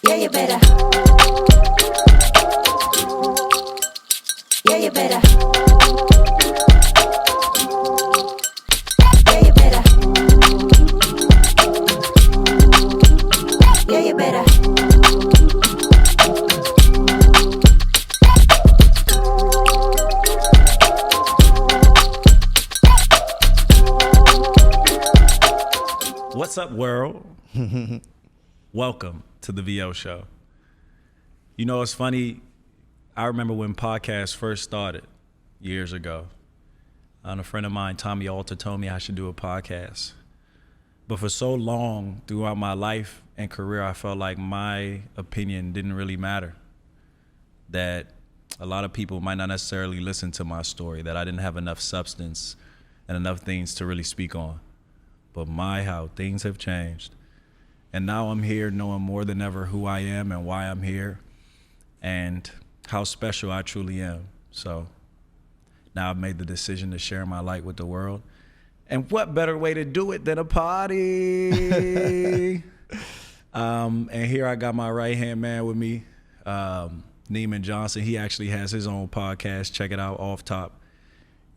Yeah, you better. Yeah, you better. Yeah, you better. Yeah, you better. What's up, world? Welcome to the VO show. You know, it's funny. I remember when podcasts first started years ago. A friend of mine, Tommy Alter, told me I should do a podcast. But for so long throughout my life and career, I felt like my opinion didn't really matter. That a lot of people might not necessarily listen to my story, that I didn't have enough substance and enough things to really speak on. But how things have changed. And now I'm here knowing more than ever who I am and why I'm here and how special I truly am. So now I've made the decision to share my light with the world. And what better way to do it than a party? And here I got my right-hand man with me, Nieman Johnson. He actually has his own podcast. Check it out, Off Top.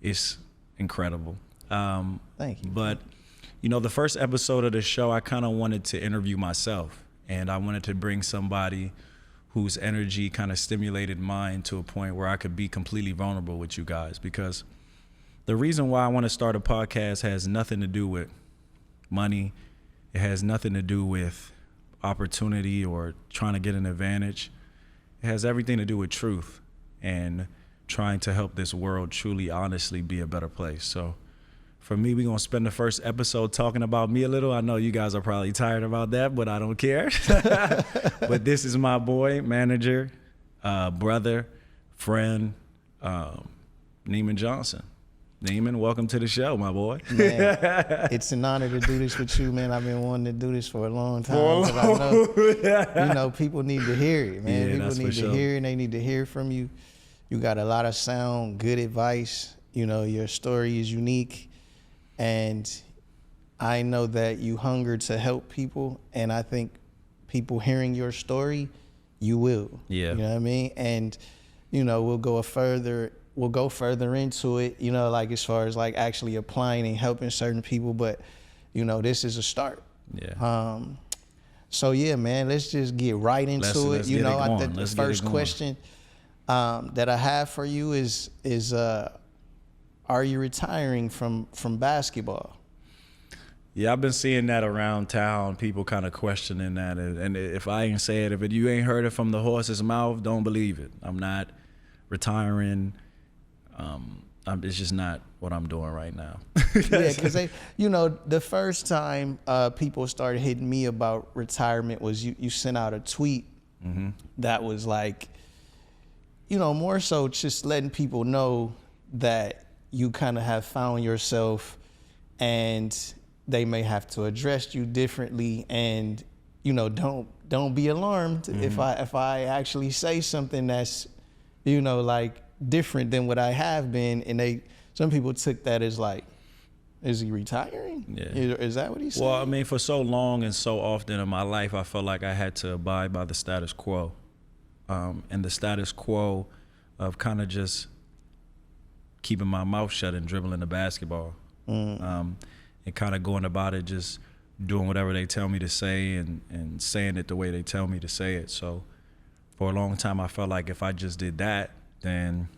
It's incredible. Thank you. But you know, the first episode of the show, I kind of wanted to interview myself, and I wanted to bring somebody whose energy kind of stimulated mine to a point where I could be completely vulnerable with you guys. Because the reason why I want to start a podcast has nothing to do with money. It has nothing to do with opportunity or trying to get an advantage. It has everything to do with truth and trying to help this world truly, honestly be a better place. So for me, we're going to spend the first episode talking about me a little. I know you guys are probably tired about that, but I don't care. But this is my boy, manager, brother, friend, Nieman Johnson. Nieman, welcome to the show, my boy. Man, it's an honor to do this with you, man. I've been wanting to do this for a long time. I know, people need to hear it, man. Yeah, people need to hear it, and they need to hear from you. You got a lot of sound, good advice. You know, your story is unique. And I know that you hunger to help people, and I think people hearing your story, you will. Yeah. You know what I mean? And, you know, we'll go further into it, you know, like as far as like actually applying and helping certain people, but, you know, this is a start. Yeah. So yeah, man, let's just get right into it. You know, I think the first question that I have for you is are you retiring from basketball? Yeah, I've been seeing that around town, people kind of questioning that. And if I ain't say it, if you ain't heard it from the horse's mouth, don't believe it. I'm not retiring. It's just not what I'm doing right now. Yeah, because you know, the first time people started hitting me about retirement was you sent out a tweet that was like, you know, more so just letting people know that you kind of have found yourself and they may have to address you differently, and you know, don't be alarmed if I actually say something that's, you know, like different than what I have been. And some people took that as like, is he retiring? Yeah. Is that what he said? Well, I mean, for so long and so often in my life, I felt like I had to abide by the status quo, and the status quo of kind of just keeping my mouth shut and dribbling the basketball, and kind of going about it, just doing whatever they tell me to say and saying it the way they tell me to say it. So for a long time, I felt like if I just did that, then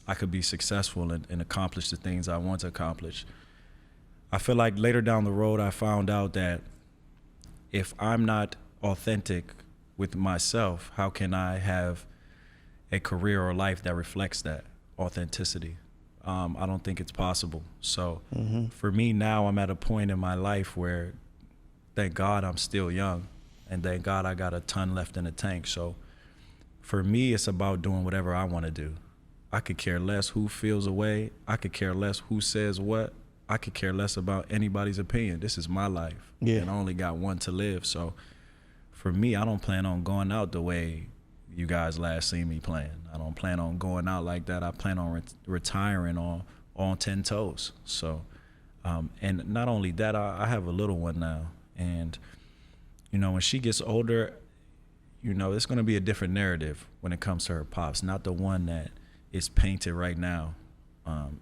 I could be successful and accomplish the things I want to accomplish. I feel like later down the road, I found out that if I'm not authentic with myself, how can I have a career or life that reflects that authenticity? I don't think it's possible. So for me now, I'm at a point in my life where, thank God, I'm still young, and thank God I got a ton left in the tank. So for me, it's about doing whatever I want to do. I could care less who feels a way. I could care less who says what. I could care less about anybody's opinion. This is my life, and I only got one to live. So for me, I don't plan on going out the way you guys last seen me playing. I don't plan on going out like that. I plan on retiring on 10 toes. So, and not only that, I have a little one now. And, you know, when she gets older, it's going to be a different narrative when it comes to her pops, not the one that is painted right now.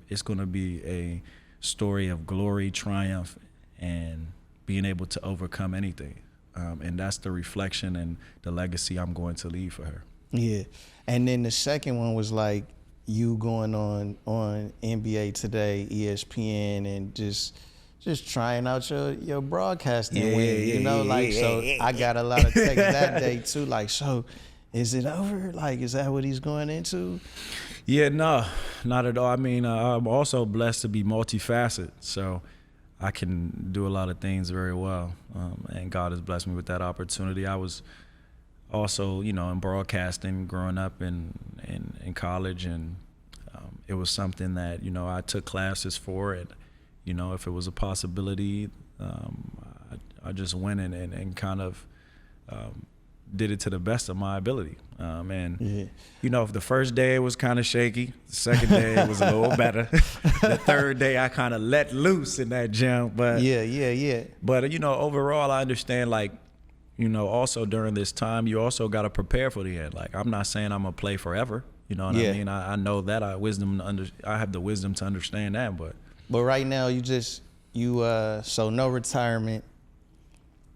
It's going to be a story of glory, triumph, and being able to overcome anything. And that's the reflection and the legacy I'm going to leave for her. Yeah. And then the second one was like you going on NBA Today, ESPN, and just trying out your broadcasting wing, so I got a lot of texts that day too, like, so is it over? Like, is that what he's going into? Yeah, no, not at all. I mean, I'm also blessed to be multifaceted, so I can do a lot of things very well, and God has blessed me with that opportunity. I was also, in broadcasting growing up in college, and it was something that, I took classes for it. If it was a possibility, I just went in and kind of did it to the best of my ability. If the first day it was kind of shaky, the second day it was a little better. The third day I kind of let loose in that gym. But yeah. But overall, I understand, like, also during this time, you also got to prepare for the end. Like, I'm not saying I'm gonna play forever. You know what I mean? I know that I have the wisdom to understand that. But right now, so no retirement.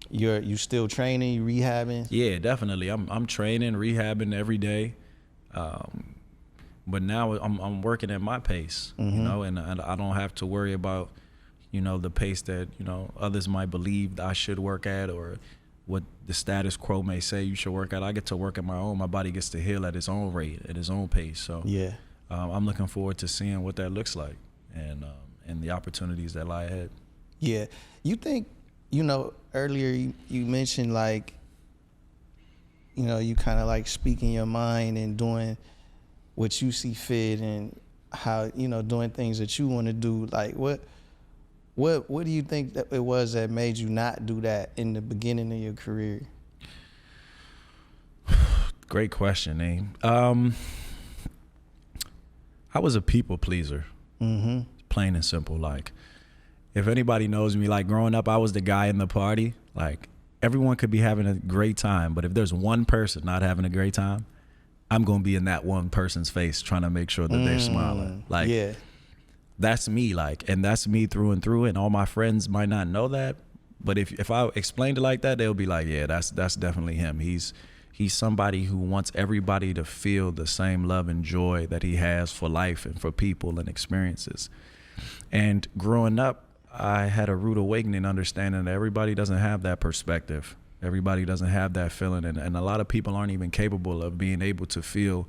You still training, you rehabbing? Yeah, definitely. I'm training, rehabbing every day. But now I'm working at my pace, and I don't have to worry about, the pace that, others might believe I should work at, or what the status quo may say you should work at. I get to work at my own. My body gets to heal at its own rate, at its own pace. So I'm looking forward to seeing what that looks like, and the opportunities that lie ahead. Yeah. You think, earlier you mentioned, like, you kind of like speaking your mind and doing what you see fit, and how, doing things that you want to do. Like, what do you think that it was that made you not do that in the beginning of your career? Great question, Nieman. I was a people pleaser. Plain and simple. Like, if anybody knows me, like, growing up, I was the guy in the party. Like, everyone could be having a great time, but if there's one person not having a great time, I'm going to be in that one person's face trying to make sure that they're smiling. Like, that's me, like, and that's me through and through, and all my friends might not know that, but if I explained it like that, they'll be like, yeah, that's definitely him. He's somebody who wants everybody to feel the same love and joy that he has for life and for people and experiences. And growing up, I had a rude awakening, understanding that everybody doesn't have that perspective. Everybody doesn't have that feeling, and a lot of people aren't even capable of being able to feel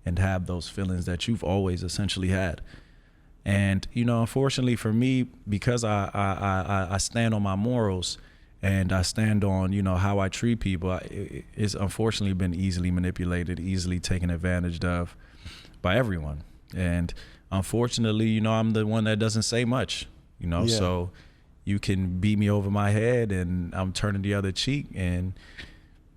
and have those feelings that you've always essentially had. And, unfortunately for me, because I stand on my morals, and I stand on, how I treat people, it's unfortunately been easily manipulated, easily taken advantage of by everyone. And unfortunately, I'm the one that doesn't say much, so you can beat me over my head and I'm turning the other cheek and,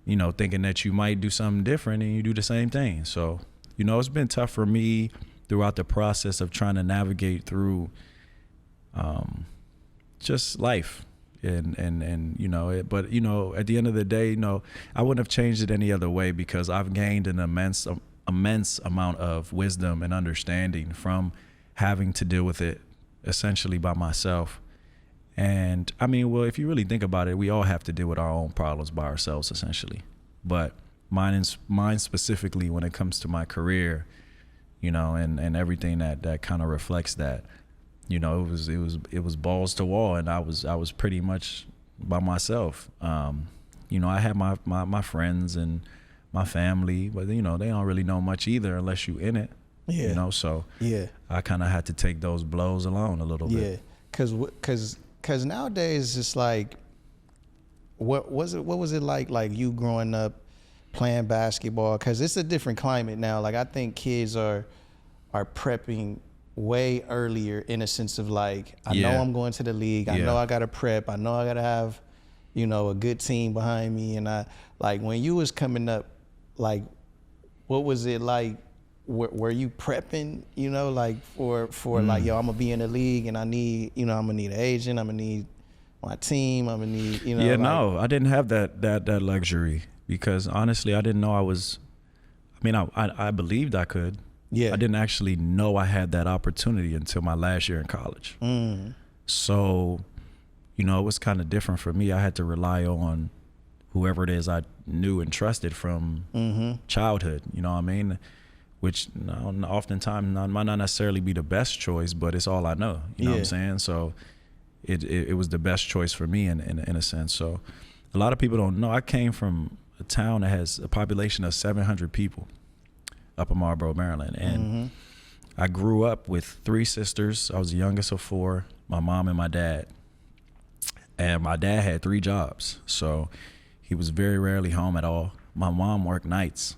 thinking that you might do something different, and you do the same thing. So, it's been tough for me throughout the process of trying to navigate through just life. But at the end of the day, I wouldn't have changed it any other way, because I've gained an immense amount of wisdom and understanding from having to deal with it essentially by myself. And I mean, well, if you really think about it, we all have to deal with our own problems by ourselves essentially. But mine specifically, when it comes to my career, and everything that kind of reflects that. It was balls to wall, and I was pretty much by myself. I had my friends and my family, but they don't really know much either unless you in it. So I kind of had to take those blows alone a little bit. Cause nowadays it's like, what was it like you growing up playing basketball? Cause it's a different climate now. Like, I think kids are prepping way earlier, in a sense of like, I know I'm going to the league. I know I got to prep. I know I got to have, a good team behind me. And I, like, when you was coming up, like, what was it like? Were you prepping, like for like, yo, I'm gonna be in the league, and I need, I'm gonna need an agent. I'm gonna need, my team. I'm gonna need, you know. Yeah, like, no, I didn't have that luxury because honestly, I didn't know I was. I mean, I believed I could. Yeah. I didn't actually know I had that opportunity until my last year in college. So, you know, it was kind of different for me. I had to rely on whoever it is I knew and trusted from childhood. You know what I mean? Which oftentimes might not necessarily be the best choice, but it's all I know. You know what I'm saying? So it was the best choice for me in a sense. So a lot of people don't know. I came from a town that has a population of 700 people up in Marlboro, Maryland. And I grew up with 3 sisters. I was the youngest of 4, my mom and my dad. And my dad had 3 jobs. So he was very rarely home at all. My mom worked nights.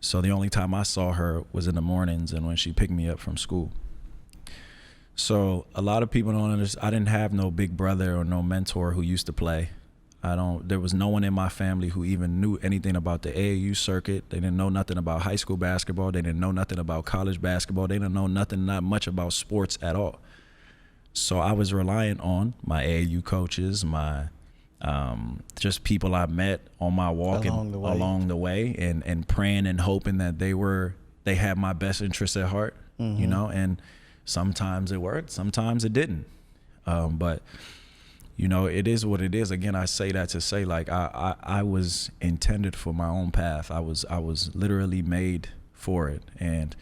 So the only time I saw her was in the mornings and when she picked me up from school. So a lot of people don't understand. I didn't have no big brother or no mentor who used to play. There was no one in my family who even knew anything about the AAU circuit. They didn't know nothing about high school basketball. They didn't know nothing about college basketball. They didn't know not much about sports at all. So I was reliant on my AAU coaches, my just people I met on my walk along the way and praying and hoping that they had my best interests at heart, you know, and sometimes it worked, sometimes it didn't. But you know, it is what it is. Again, I say that to say, like, I was intended for my own path. I was literally made for it. And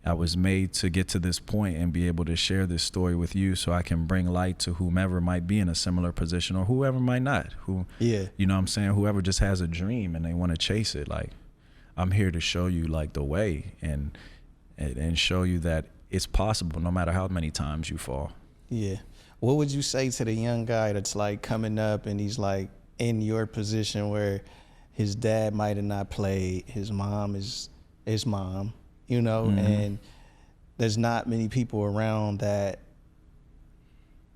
I was made to get to this point and be able to share this story with you so I can bring light to whomever might be in a similar position or whoever might not. You know what I'm saying? Whoever just has a dream and they want to chase it. Like, I'm here to show you, like, the way and show you that it's possible no matter how many times you fall. Yeah. What would you say to the young guy that's like coming up and he's like in your position where his dad might have not played, his mom is his mom, you know, and there's not many people around that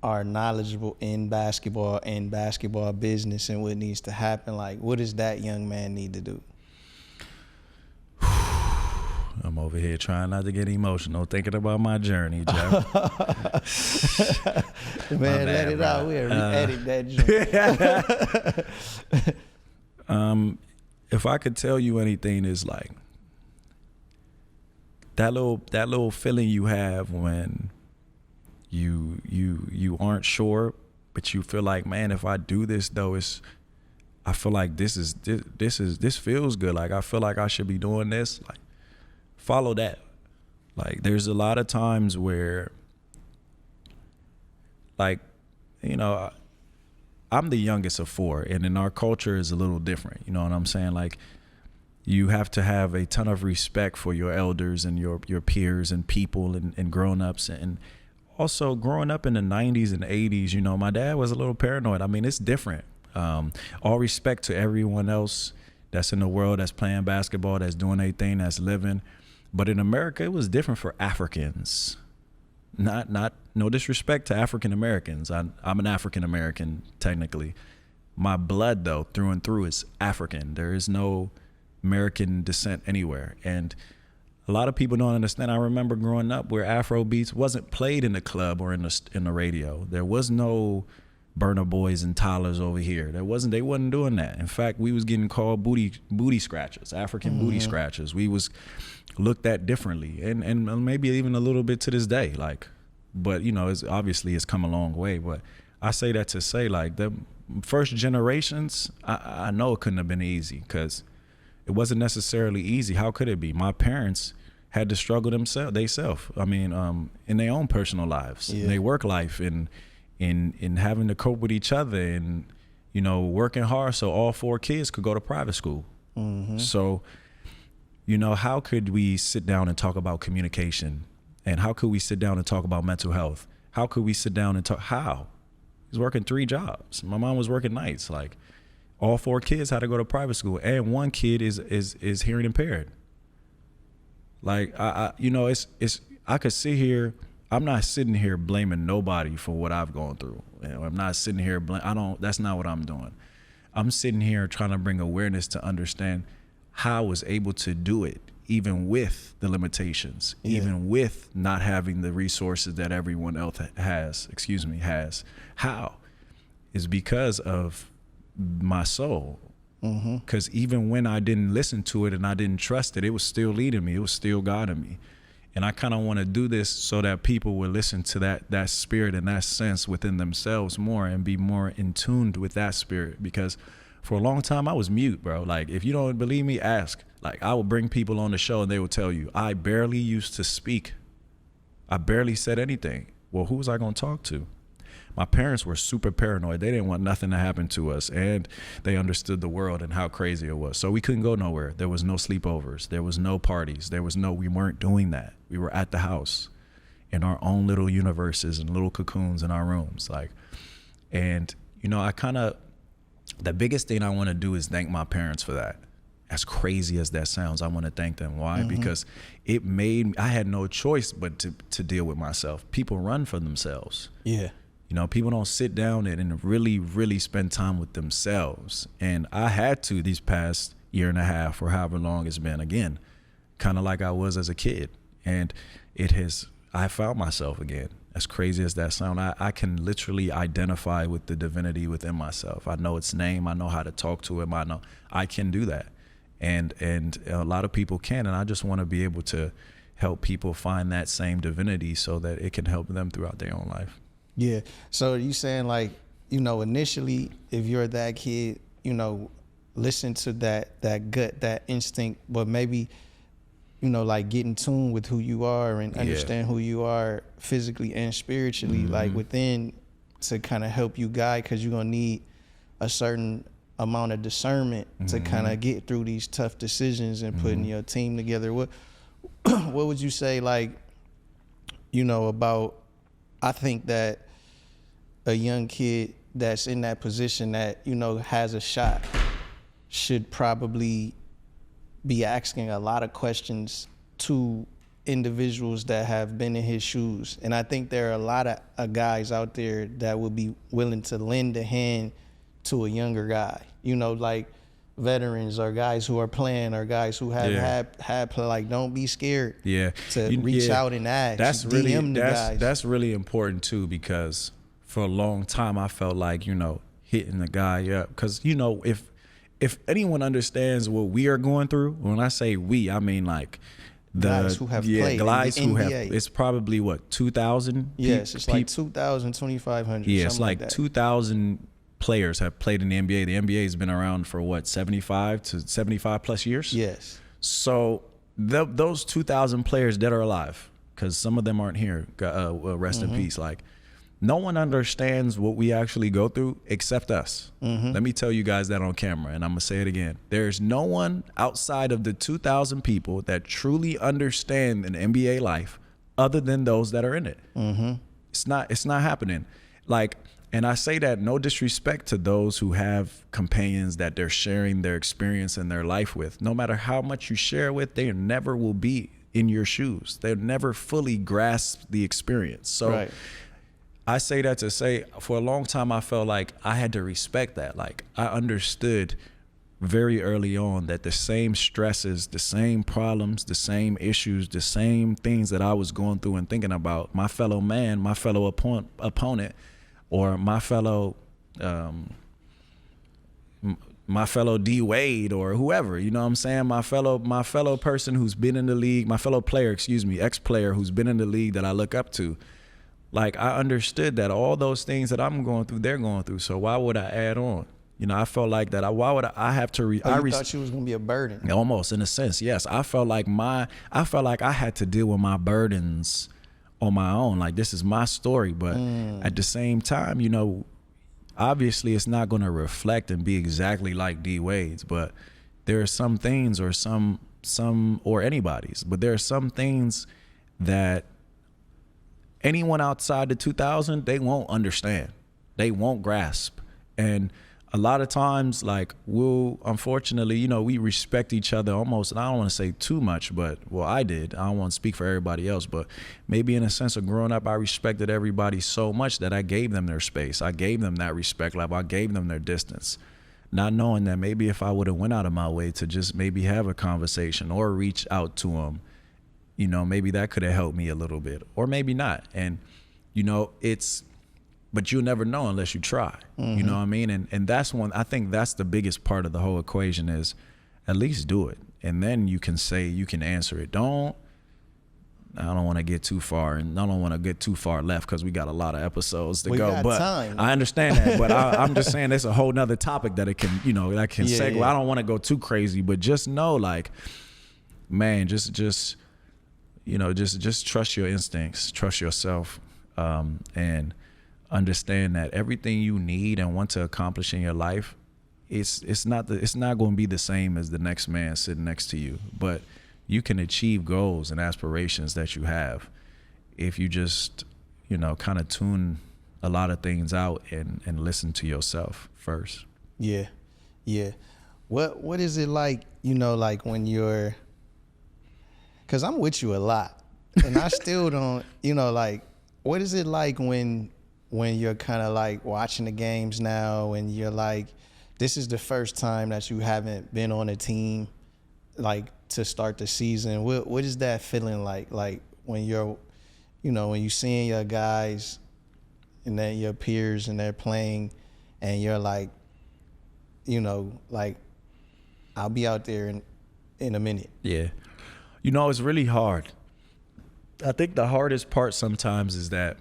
are knowledgeable in basketball and basketball business and what needs to happen? Like, what does that young man need to do? I'm over here trying not to get emotional, thinking about my journey, Jeff. Man, let it out. We'll edit that joint. If I could tell you anything, is like that little feeling you have when you aren't sure, but you feel like, man, if I do this though, I feel like this feels good. Like, I feel like I should be doing this. Like, follow that. Like, there's a lot of times where, like, you know, I'm the youngest of 4, and in our culture is a little different. You know what I'm saying? Like, you have to have a ton of respect for your elders and your peers and people and grown-ups. And also growing up in the 90s and 80s, you know, my dad was a little paranoid. I mean, it's different. All respect to everyone else that's in the world, that's playing basketball, that's doing their thing, that's living. But in America, it was different for Africans. No disrespect to African Americans. I'm an African American, technically. My blood, though, through and through, is African. There is no American descent anywhere. And a lot of people don't understand. I remember growing up where Afro beats wasn't played in the club or in the radio. There was no Burna Boys and Tyler's over here. They wasn't doing that. In fact, we was getting called booty scratchers, African booty scratchers. We was looked at differently, and maybe even a little bit to this day. Like, but you know, it's come a long way. But I say that to say, like, the first generations, I know it couldn't have been easy because it wasn't necessarily easy. How could it be? My parents had to struggle themselves. I mean, in their own personal lives, in their work life, and in having to cope with each other, and you know, working hard so all 4 kids could go to private school. So, you know, how could we sit down and talk about communication? And how could we sit down and talk about mental health? How could we sit down and talk? How? He's working 3 jobs. My mom was working nights. Like, all 4 kids had to go to private school, and 1 kid is hearing impaired. Like, you know, I could sit here. I'm not sitting here blaming nobody for what I've gone through. You know, I'm not sitting here that's not what I'm doing. I'm sitting here trying to bring awareness to understand how I was able to do it, even with the limitations, even with not having the resources that everyone else has. How? is because of my soul. Because even when I didn't listen to it and I didn't trust it, it was still leading me. It was still guiding me. And I kind of want to do this so that people will listen to that spirit and that sense within themselves more and be more in tune with that spirit. Because for a long time I was mute, bro. Like, if you don't believe me, ask. Like, I will bring people on the show and they will tell you, I barely used to speak. I barely said anything. Well, who was I going to talk to? My parents were super paranoid. They didn't want nothing to happen to us, and they understood the world and how crazy it was. So we couldn't go nowhere. There was no sleepovers. There was no parties. We weren't doing that. We were at the house in our own little universes and little cocoons in our rooms. Like, and you know, the biggest thing I want to do is thank my parents for that. As crazy as that sounds, I want to thank them. Why? Because I had no choice but to deal with myself. People run for themselves. Yeah. You know, people don't sit down and really, really spend time with themselves. And I had to these past year and a half or however long it's been, again, kind of like I was as a kid. And I found myself again. As crazy as that sounds, I can literally identify with the divinity within myself. I know its name. I know how to talk to it. I can do that. And a lot of people can. And I just want to be able to help people find that same divinity so that it can help them throughout their own life. Yeah. So you saying, like, you know, initially, if you're that kid, you know, listen to that gut, that instinct, but maybe, you know, like, get in tune with who you are and understand who you are physically and spiritually, like within, to kind of help you guide, because you're going to need a certain amount of discernment to kind of get through these tough decisions and putting your team together. What would you say, like, you know, about, I think that a young kid that's in that position that, you know, has a shot should probably be asking a lot of questions to individuals that have been in his shoes. And I think there are a lot of guys out there that would be willing to lend a hand to a younger guy, you know, like veterans or guys who are playing or guys who have had play. Like, don't be scared to reach out and ask. That's really important too, because for a long time I felt like, you know, hitting the guy up, because, you know, if anyone understands what we are going through, when I say we, I mean like the guys who have played guys in the who NBA. have, it's probably what, 2,000? Yes, it's like 2,000, 2,500. Yeah, it's like that. 2,000 players have played in the NBA. The NBA has been around for what, 75 plus years? Yes. So those 2,000 players that are alive, because some of them aren't here, rest in peace. Like, no one understands what we actually go through except us. Let me tell you guys that on camera, and I'm gonna say it again. There's no one outside of the 2,000 people that truly understand an NBA life other than those that are in it. It's not happening. Like, and I say that no disrespect to those who have companions that they're sharing their experience and their life with. No matter how much you share with, they never will be in your shoes. They'll never fully grasp the experience. So I say that to say, for a long time, I felt like I had to respect that. Like, I understood very early on that the same stresses, the same problems, the same issues, the same things that I was going through and thinking about, my fellow man, my fellow opponent, or my fellow D Wade or whoever, you know what I'm saying? My fellow person who's been in the league, my fellow player, ex-player who's been in the league that I look up to. Like, I understood that all those things that I'm going through, they're going through. So why would I add on? You know, I felt like that. Why would I have to? You thought you was gonna be a burden? Almost, in a sense, yes. I felt like I had to deal with my burdens on my own. Like, this is my story, but at the same time, you know, obviously it's not going to reflect and be exactly like D Wade's, but there are some things, or some or anybody's, but there are some things that anyone outside the 2,000, they won't understand. They won't grasp. And a lot of times, like, unfortunately, you know, we respect each other almost, and I don't want to say too much, but, well, I did. I don't want to speak for everybody else, but maybe in a sense of growing up, I respected everybody so much that I gave them their space. I gave them that respect level. I gave them their distance, not knowing that maybe if I would have went out of my way to just maybe have a conversation or reach out to them, you know, maybe that could have helped me a little bit, or maybe not. And, you know, but you'll never know unless you try. You know what I mean? And that's I think that's the biggest part of the whole equation is at least do it. And then you can answer it. I don't want to get too far, and I don't want to get too far left because we got a lot of episodes to go. But time. I understand that. But I'm just saying there's a whole nother topic that it can, segue. I don't want to go too crazy, but just know, like, man, just trust your instincts, trust yourself, and understand that everything you need and want to accomplish in your life, it's not going to be the same as the next man sitting next to you, but you can achieve goals and aspirations that you have if you just, kind of tune a lot of things out and listen to yourself first. Yeah. Yeah. What is it like, like when you're, cause I'm with you a lot and I still don't, like, what is it like when you're kind of like watching the games now and you're like, this is the first time that you haven't been on a team, like, to start the season? What is that feeling like? Like when you're, when you seeing your guys and then your peers and they're playing and you're like, like, I'll be out there in a minute. Yeah. It's really hard. I think the hardest part sometimes is that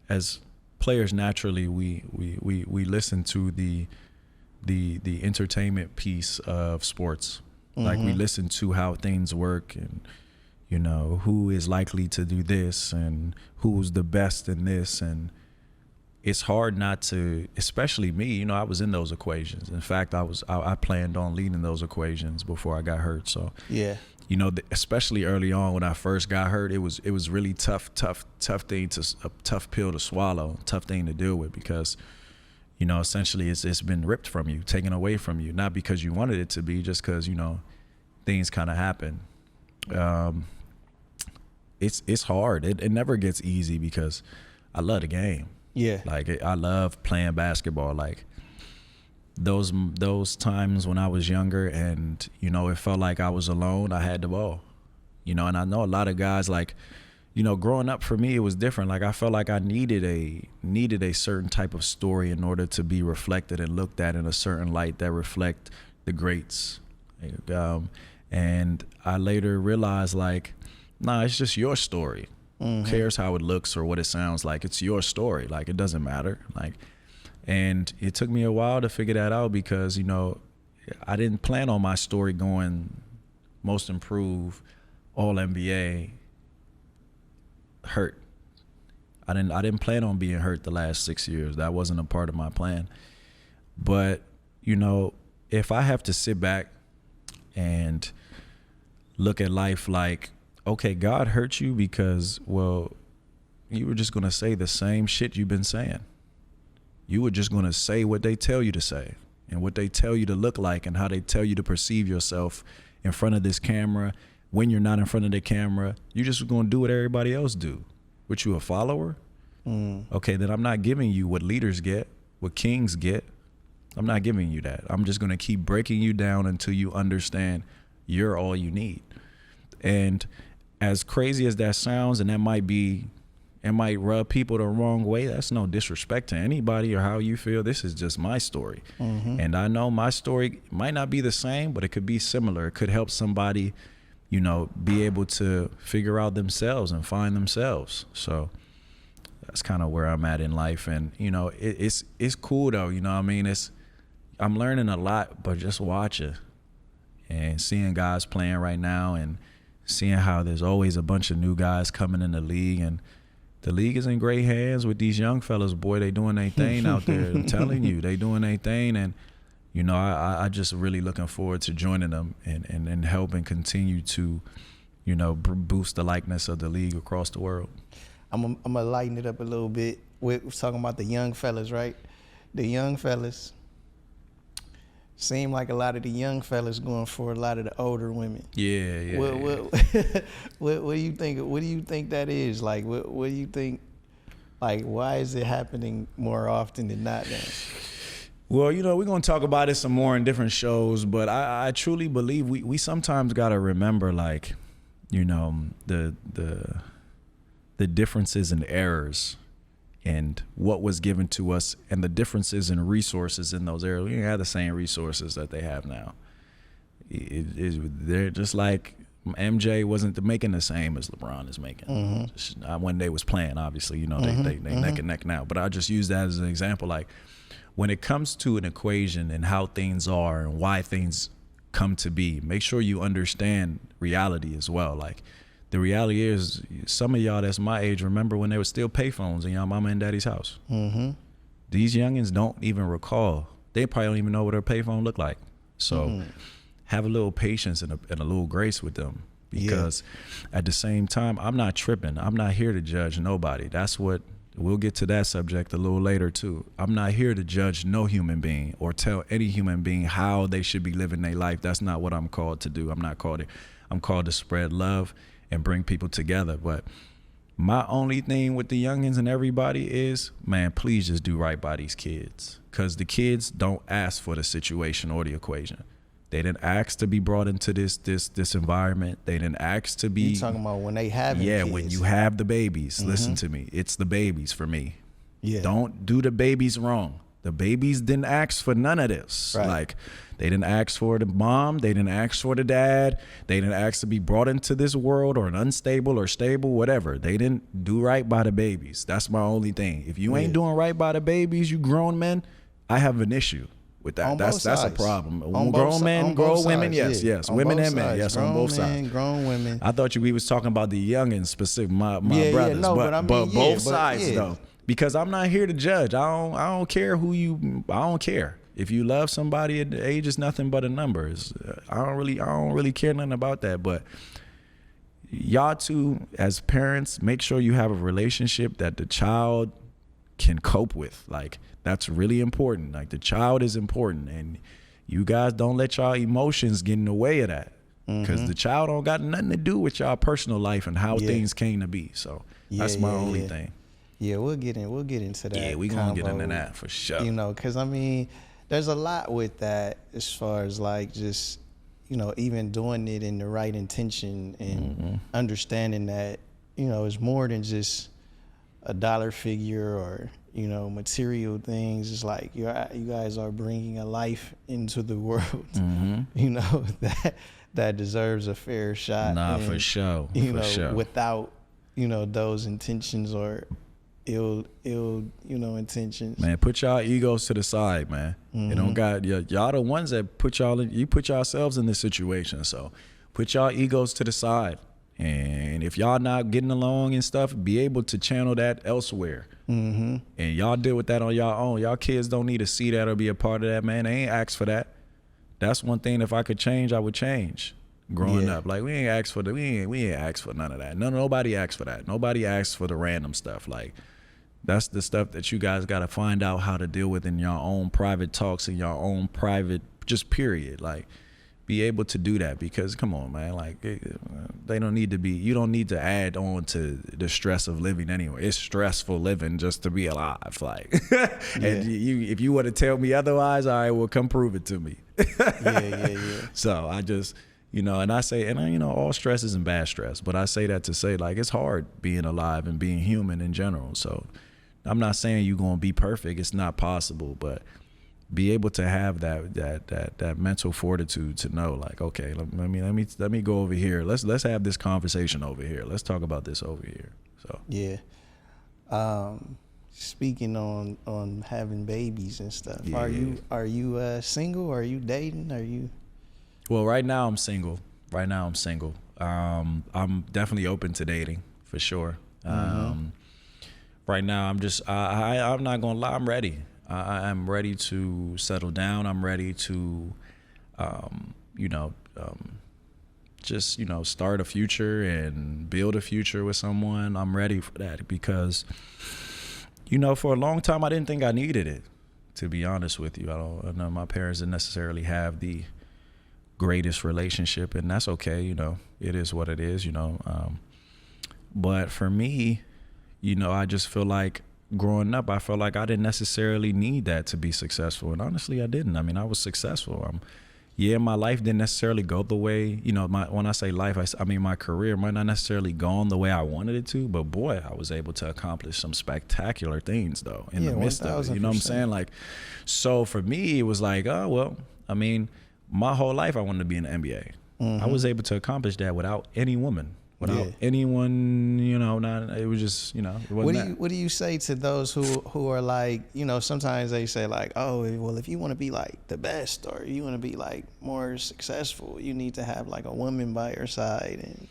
as players, naturally, we listen to the entertainment piece of sports. Like we listen to how things work and, who is likely to do this and who's the best in this. And it's hard not to, especially me, I was in those equations. In fact, I planned on leading those equations before I got hurt. So, yeah, especially early on when I first got hurt, it was really tough pill to swallow, tough thing to deal with because, essentially it's been ripped from you, taken away from you, not because you wanted it to be, just because, things kind of happen. It's hard. It never gets easy because I love the game. Yeah. Like I love playing basketball. Like those times when I was younger and, it felt like I was alone, I had the ball, and I know a lot of guys like, growing up for me, it was different. Like I felt like I needed a certain type of story in order to be reflected and looked at in a certain light that reflect the greats. And I later realized like, nah, it's just your story. Who cares how it looks or what it sounds like? It's your story. Like it doesn't matter. Like, and it took me a while to figure that out because, I didn't plan on my story going most improved, all NBA, hurt. I didn't plan on being hurt the last 6 years. That wasn't a part of my plan. But, if I have to sit back and look at life like, okay, God hurt you because, well, you were just going to say the same shit you've been saying. You were just going to say what they tell you to say and what they tell you to look like and how they tell you to perceive yourself in front of this camera. When you're not in front of the camera, you're just going to do what everybody else do. What, you a follower? Okay, then I'm not giving you what leaders get, what kings get. I'm not giving you that. I'm just going to keep breaking you down until you understand you're all you need. And as crazy as that sounds, and it might rub people the wrong way, that's no disrespect to anybody or how you feel. This is just my story. And I know my story might not be the same, but it could be similar. It could help somebody, be able to figure out themselves and find themselves. So that's kind of where I'm at in life. And, it's cool though. I'm learning a lot, but just watching and seeing guys playing right now and seeing how there's always a bunch of new guys coming in the league, and the league is in great hands with these young fellas. Boy, they doing their thing out there. I'm telling you, they doing their thing. And, I just really looking forward to joining them and helping continue to, boost the likeness of the league across the world. I'm going to lighten it up a little bit. We're talking about the young fellas, right? The young fellas seem like a lot of the young fellas going for a lot of the older women. Yeah. What do you think? What do you think that is? Like, what do you think? Like, why is it happening more often than not then? Well, we're going to talk about it some more in different shows, but I truly believe we sometimes got to remember, like, the differences and errors and what was given to us and the differences in resources in those areas. We didn't have the same resources that they have now. They're just like MJ wasn't making the same as LeBron is making. Just, when they was playing, obviously, you know, they neck and neck now. But I just use that as an example. Like, when it comes to an equation and how things are and why things come to be, make sure you understand reality as well. Like, the reality is, some of y'all that's my age remember when there was still payphones in y'all mama and daddy's house. These youngins don't even recall. They probably don't even know what a payphone looked like. So have a little patience and a little grace with them, because at the same time, I'm not tripping. I'm not here to judge nobody. That's what, we'll get to that subject a little later too. I'm not here to judge no human being or tell any human being how they should be living their life. That's not what I'm called to do. I'm called to spread love and bring people together. But my only thing with the youngins and everybody is, man, please just do right by these kids, because the kids don't ask for the situation or the equation. They didn't ask to be brought into this environment. They didn't ask to be. You talking about when they have kids. When you have the babies. Listen to me. It's the babies for me. Yeah. Don't do the babies wrong. The babies didn't ask for none of this. Right. Like, they didn't ask for the mom. They didn't ask for the dad. They didn't ask to be brought into this world, or an unstable or stable, whatever. They didn't do right by the babies. That's my only thing. If you ain't doing right by the babies, you grown men, I have an issue with that. That's a problem. Grown men, grown women, yes. Women and men, yes, on both sides. Grown women. I thought we was talking about the youngins specific, my brothers, but both sides though. Because I'm not here to judge. I don't care I don't care. If you love somebody, age is nothing but a number. I don't really care nothing about that. But y'all two, as parents, make sure you have a relationship that the child can cope with. Like, that's really important. Like, the child is important, and you guys don't let y'all emotions get in the way of that, because the child don't got nothing to do with y'all personal life and how things came to be. So that's my only thing. Yeah, we'll get into that. Yeah, we gonna get into that for sure. You know, because I mean, there's a lot with that, as far as like just, you know, even doing it in the right intention and understanding that, you know, it's more than just a dollar figure or, you know, material things. It's like you guys are bringing a life into the world, you know, that deserves a fair shot. Nah, and, for sure. You know, without, you know, those intentions or ill, you know, intentions. Man, put y'all egos to the side, man. You don't got y'all the ones that put yourselves in this situation. So put y'all egos to the side. And if y'all not getting along and stuff, be able to channel that elsewhere. And y'all deal with that on y'all own. Y'all kids don't need to see that or be a part of that, man. They ain't asked for that. That's one thing, if I could change, I would change. Growing up, like, we ain't asked for none of that. Nobody asked for that. Nobody asked for the random stuff. Like, that's the stuff that you guys got to find out how to deal with in your own private talks, in your own private, just period. Like, be able to do that, because come on, man, like, they don't need to be, you don't need to add on to the stress of living anyway. It's stressful living just to be alive. Like, and if you want to tell me otherwise, all right, well, come prove it to me. So I just, you know, and I say, and you know, all stress isn't bad stress, but I say that to say, like, it's hard being alive and being human in general. So I'm not saying you're going to be perfect. It's not possible, but be able to have that mental fortitude to know, like, okay, let me go over here. Let's have this conversation over here. Let's talk about this over here. So speaking on having babies and stuff, are you single? Are you dating? Are you? Well, right now I'm single. I'm definitely open to dating for sure. Right now I'm just I'm not gonna lie, I'm ready. I'm ready to settle down. I'm ready to, just, you know, start a future and build a future with someone. I'm ready for that, because, you know, for a long time I didn't think I needed it, to be honest with you. I know my parents didn't necessarily have the greatest relationship, and that's okay. You know, it is what it is, you know. But for me, you know, I just feel like, growing up, I felt like I didn't necessarily need that to be successful. And honestly, I didn't. I mean, I was successful. I'm, yeah, my life didn't necessarily go the way, you know, when I say life, I mean my career might not necessarily gone the way I wanted it to, but boy, I was able to accomplish some spectacular things though in the midst of it. You know what I'm saying? Like, so for me, it was like, oh, well, I mean, my whole life I wanted to be in the NBA. I was able to accomplish that without any woman. Without anyone, you know, it was just, you know, it wasn't what do you say to those who are like, you know, sometimes they say like, oh, well, if you want to be like the best or you want to be like more successful, you need to have like a woman by your side.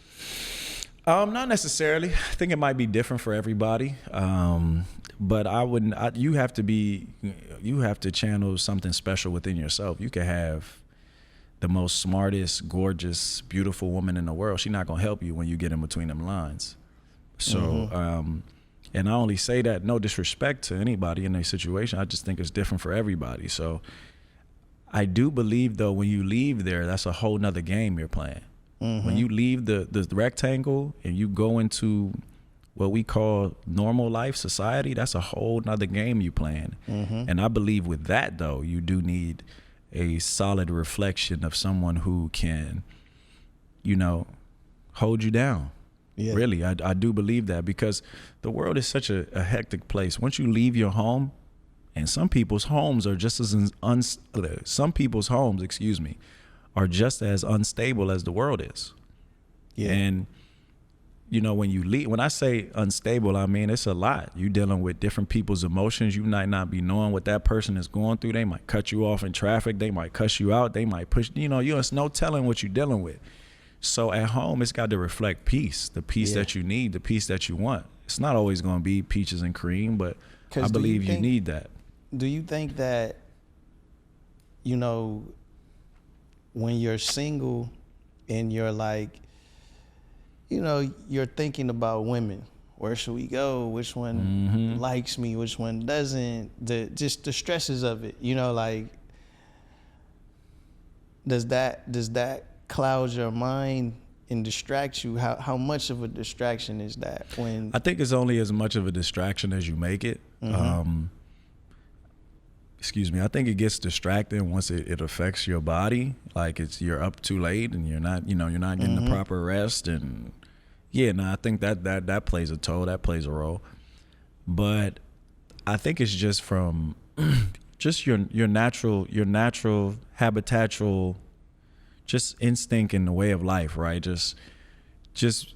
And not necessarily. I think it might be different for everybody. But I wouldn't. You have to channel something special within yourself. You can have the most smartest, gorgeous, beautiful woman in the world. She's not gonna help you when you get in between them lines. So, and I only say that no disrespect to anybody in their situation. I just think it's different for everybody. So I do believe though, when you leave there, that's a whole nother game you're playing. When you leave the rectangle and you go into what we call normal life, society, that's a whole nother game you playing. And I believe with that though, you do need a solid reflection of someone who can, you know, hold you down. Yeah. Really, I do believe that, because the world is such a hectic place. Once you leave your home, and some people's homes are just as are just as unstable as the world is. Yeah. And you know, when you leave, when I say unstable, I mean, it's a lot. You dealing with different people's emotions. You might not be knowing what that person is going through. They might cut you off in traffic. They might cuss you out. They might push, you know, it's no telling what you're dealing with. So at home, it's got to reflect peace, the peace that you need, the peace that you want. It's not always going to be peaches and cream, but I believe you need that. Do you think that, you know, when you're single and you're like, you know, you're thinking about women. Where should we go? Which one likes me? Which one doesn't? Just the stresses of it. You know, like, does that cloud your mind and distract you? How much of a distraction is that? When I think it's only as much of a distraction as you make it. I think it gets distracting once it affects your body. Like you're up too late and you're not getting the proper rest. And I think that plays a toll, that plays a role. But I think it's just from just your natural habitual just instinct in the way of life, right? Just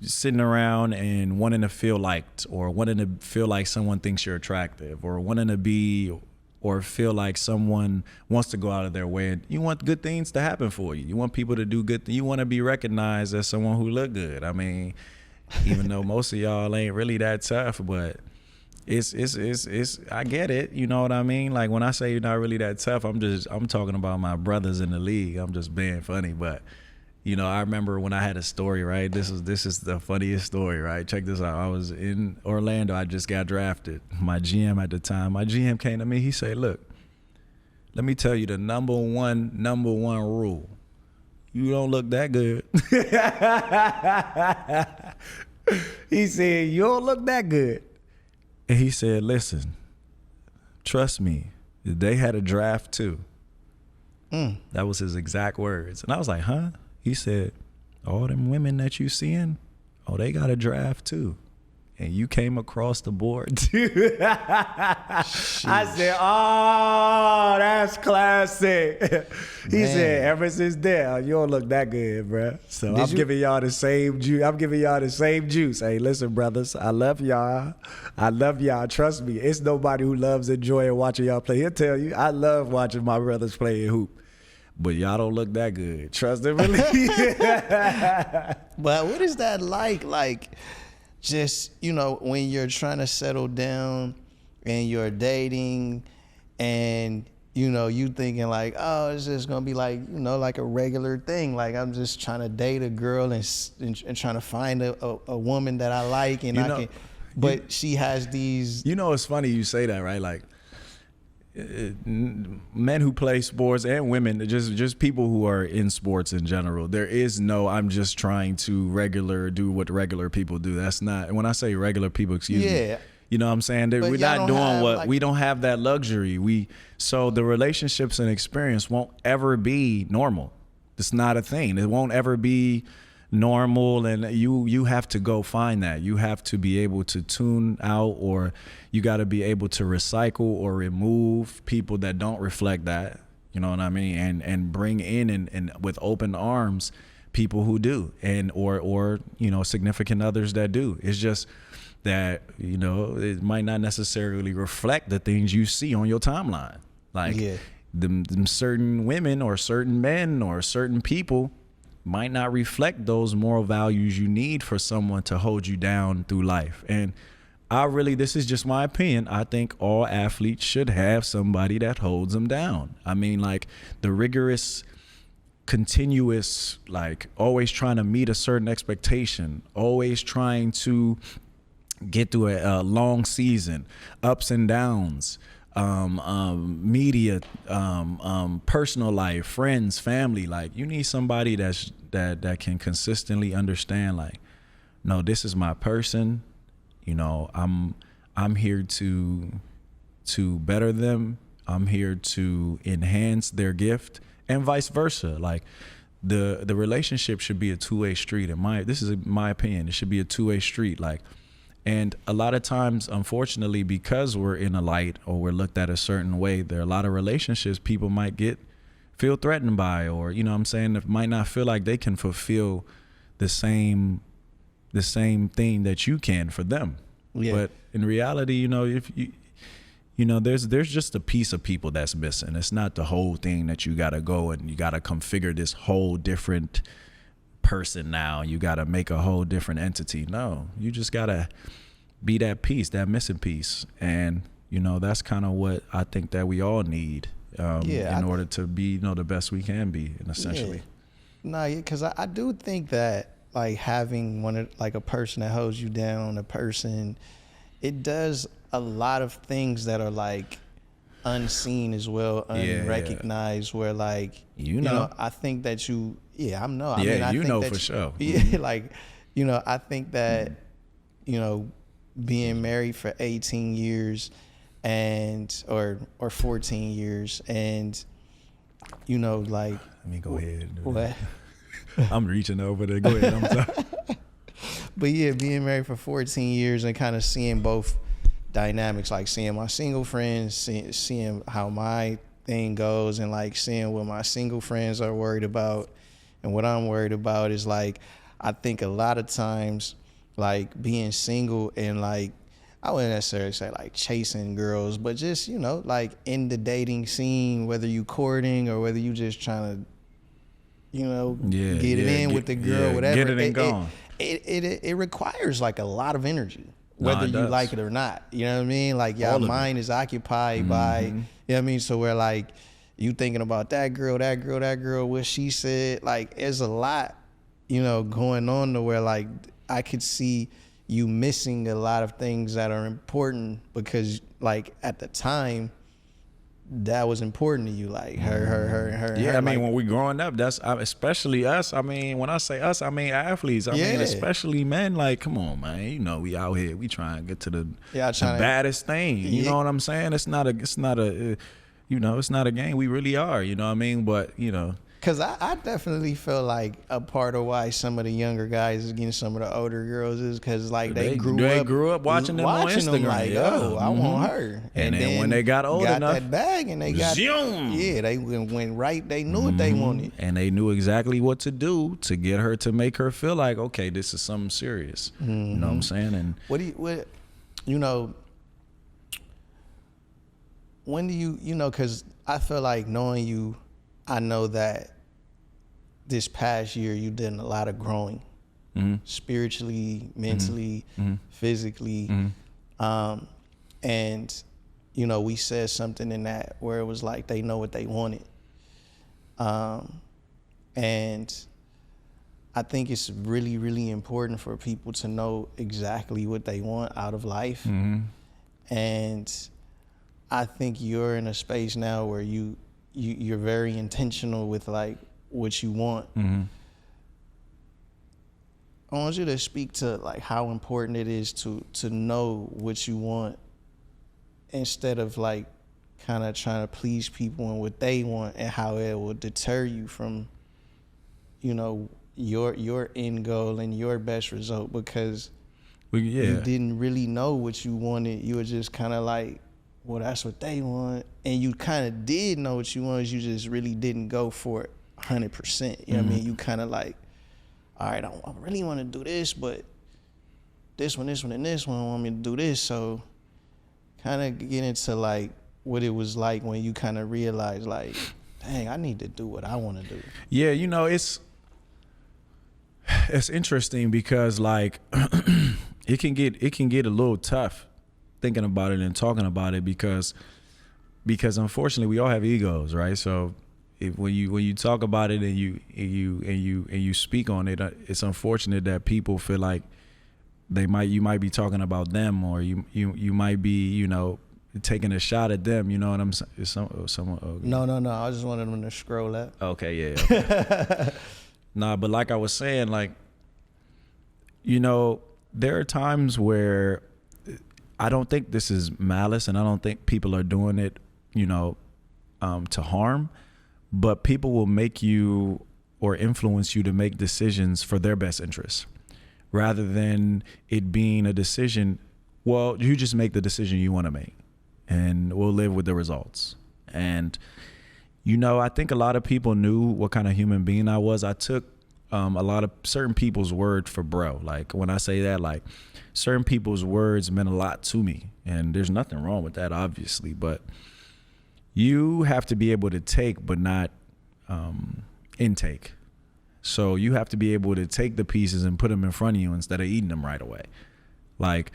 sitting around and wanting to feel liked, or wanting to feel like someone thinks you're attractive, or wanting to be or feel like someone wants to go out of their way. And you want good things to happen for you. You want people to do good. You want to be recognized as someone who look good. I mean, even though most of y'all ain't really that tough, but it's I get it. You know what I mean? Like when I say you're not really that tough, I'm talking about my brothers in the league. I'm just being funny, but you know, I remember when I had a story, right? This is the funniest story, right? Check this out. I was in Orlando. I just got drafted. My GM at the time, came to me. He said, look, let me tell you the number one rule. You don't look that good. He said, you don't look that good. And he said, listen, trust me, they had a draft too. That was his exact words. And I was like, huh? He said, all them women that you seeing, they got a draft too. And you came across the board too. I said, oh, that's classic. He said, ever since then, you don't look that good, bro. So I'm giving y'all the same juice. Hey, listen, brothers, I love y'all. Trust me, it's nobody who loves enjoying watching y'all play. He'll tell you, I love watching my brothers play in hoop. But y'all don't look that good. Trust and believe. But what is that like? Like, just, you know, when you're trying to settle down and you're dating and, you know, you thinking like, oh, it's just going to be like, you know, like a regular thing. Like, I'm just trying to date a girl and trying to find a woman that I like. And but she has these. You know, it's funny you say that, right? Like, men who play sports and women, just people who are in sports in general, there is no I'm just trying to do what regular people do. That's not, when I say regular people, excuse me, you know what I'm saying? We're not doing we don't have that luxury. So the relationships and experience won't ever be normal. It's not a thing. It won't ever be normal, and you have to go find that. You have to be able to tune out, or you got to be able to recycle or remove people that don't reflect that. You know what I mean? And bring in and with open arms people who do, and or you know, significant others that do. It's just that, you know, it might not necessarily reflect the things you see on your timeline. Like them certain women or certain men or certain people might not reflect those moral values you need for someone to hold you down through life. And this is just my opinion, I think all athletes should have somebody that holds them down. I mean, like, the rigorous, continuous, like, always trying to meet a certain expectation, always trying to get through a long season, ups and downs, media, personal life, friends, family. Like, you need somebody that can consistently understand, like, no, this is my person. You know, I'm here to better them. I'm here to enhance their gift, and vice versa. Like, the relationship should be a two-way street. This is my opinion. It should be a two-way street. Like, and a lot of times, unfortunately, because we're in a light or we're looked at a certain way, there are a lot of relationships people might feel threatened by, or, you know what I'm saying, might not feel like they can fulfill the same thing that you can for them. Yeah. But in reality, you know, if you know, there's just a piece of people that's missing. It's not the whole thing that you got to go and you got to configure this whole different person now. You got to make a whole different entity. No, you just got to be that piece, that missing piece. And, you know, that's kind of what I think that we all need in order to be, you know, the best we can be, and essentially. No, because I do think that, like, having a person that holds you down, a person, it does a lot of things that are, like, unseen as well, unrecognized, where, like, you know, I think that I know. I mean, I think that for sure. Yeah, like, you know, I think that, you know, being married for 18 years or 14 years, and, you know, like, let me go ahead. What? I'm reaching over there. Go ahead. I'm sorry. But yeah, being married for 14 years and kind of seeing both dynamics, like seeing my single friends, seeing how my thing goes, and, like, seeing what my single friends are worried about and what I'm worried about, is, like, I think a lot of times, like, being single and, like, I wouldn't necessarily say, like, chasing girls, but just, you know, like, in the dating scene, whether you courting or whether you just trying to, you know, get it in with the girl, whatever. Get it and gone. It requires, like, a lot of energy, whether you like it or not. You know what I mean? Like, your mind is occupied by, you know what I mean? So we're, like, you thinking about that girl, what she said. Like, there's a lot, you know, going on to where, like, I could see you missing a lot of things that are important because, like, at the time, that was important to you, like her. Yeah, I mean, like, when we growing up, that's especially us. I mean, when I say us, I mean athletes. I mean, especially men. Like, come on, man. You know, we out here, we trying to get to the baddest thing. You know what I'm saying? It's not a, you know, it's not a game. We really are. You know what I mean? But, you know. Because I definitely feel like a part of why some of the younger guys is getting some of the older girls is because, like, they grew up watching them on Instagram. Them, like, I want her. And then when they got old enough, that bag, and they got they went right. They knew what they wanted, and they knew exactly what to do to get her, to make her feel like, okay, this is something serious. You know what I'm saying? And you know, when do you know? Because I feel like, knowing you, I know that this past year you did a lot of growing, spiritually, mentally, physically. And, you know, we said something in that where it was like they know what they wanted. And I think it's really, really important for people to know exactly what they want out of life. And I think you're in a space now where you're very intentional with, like, what you want. I want you to speak to, like, how important it is to know what you want, instead of, like, kind of trying to please people and what they want, and how it will deter you from you know, your end goal and your best result, because Yeah. you didn't really know what you wanted. You were just kind of like, well, that's what they want. And you kind of did know what you wanted. You just really didn't go for it 100%. You know what I mean? You kind of like, all right, I really want to do this, but this one, and this one want me to do this. So kind of get into like what it was like when you kind of realized like, dang, I need to do what I want to do. Yeah, you know, it's interesting because like it can get a little tough thinking about it and talking about it because unfortunately we all have egos, right? So when you talk about it and you speak on it, it's unfortunate that people feel like you might be talking about them, or you might be, you know, taking a shot at them. You know what I'm saying? No. I just wanted them to scroll that. Okay, yeah. Okay. Nah, but like I was saying, like, you know, there are times where I don't think this is malice, and I don't think people are doing it, you know, to harm, but people will make you or influence you to make decisions for their best interests rather than it being a decision. Well, you just make the decision you want to make and we'll live with the results. And, you know, I think a lot of people knew what kind of human being I was. I took a lot of certain people's word for bro. Like when I say that, like certain people's words meant a lot to me, and there's nothing wrong with that, obviously, but you have to be able to take but not intake. So you have to be able to take the pieces and put them in front of you instead of eating them right away. Like,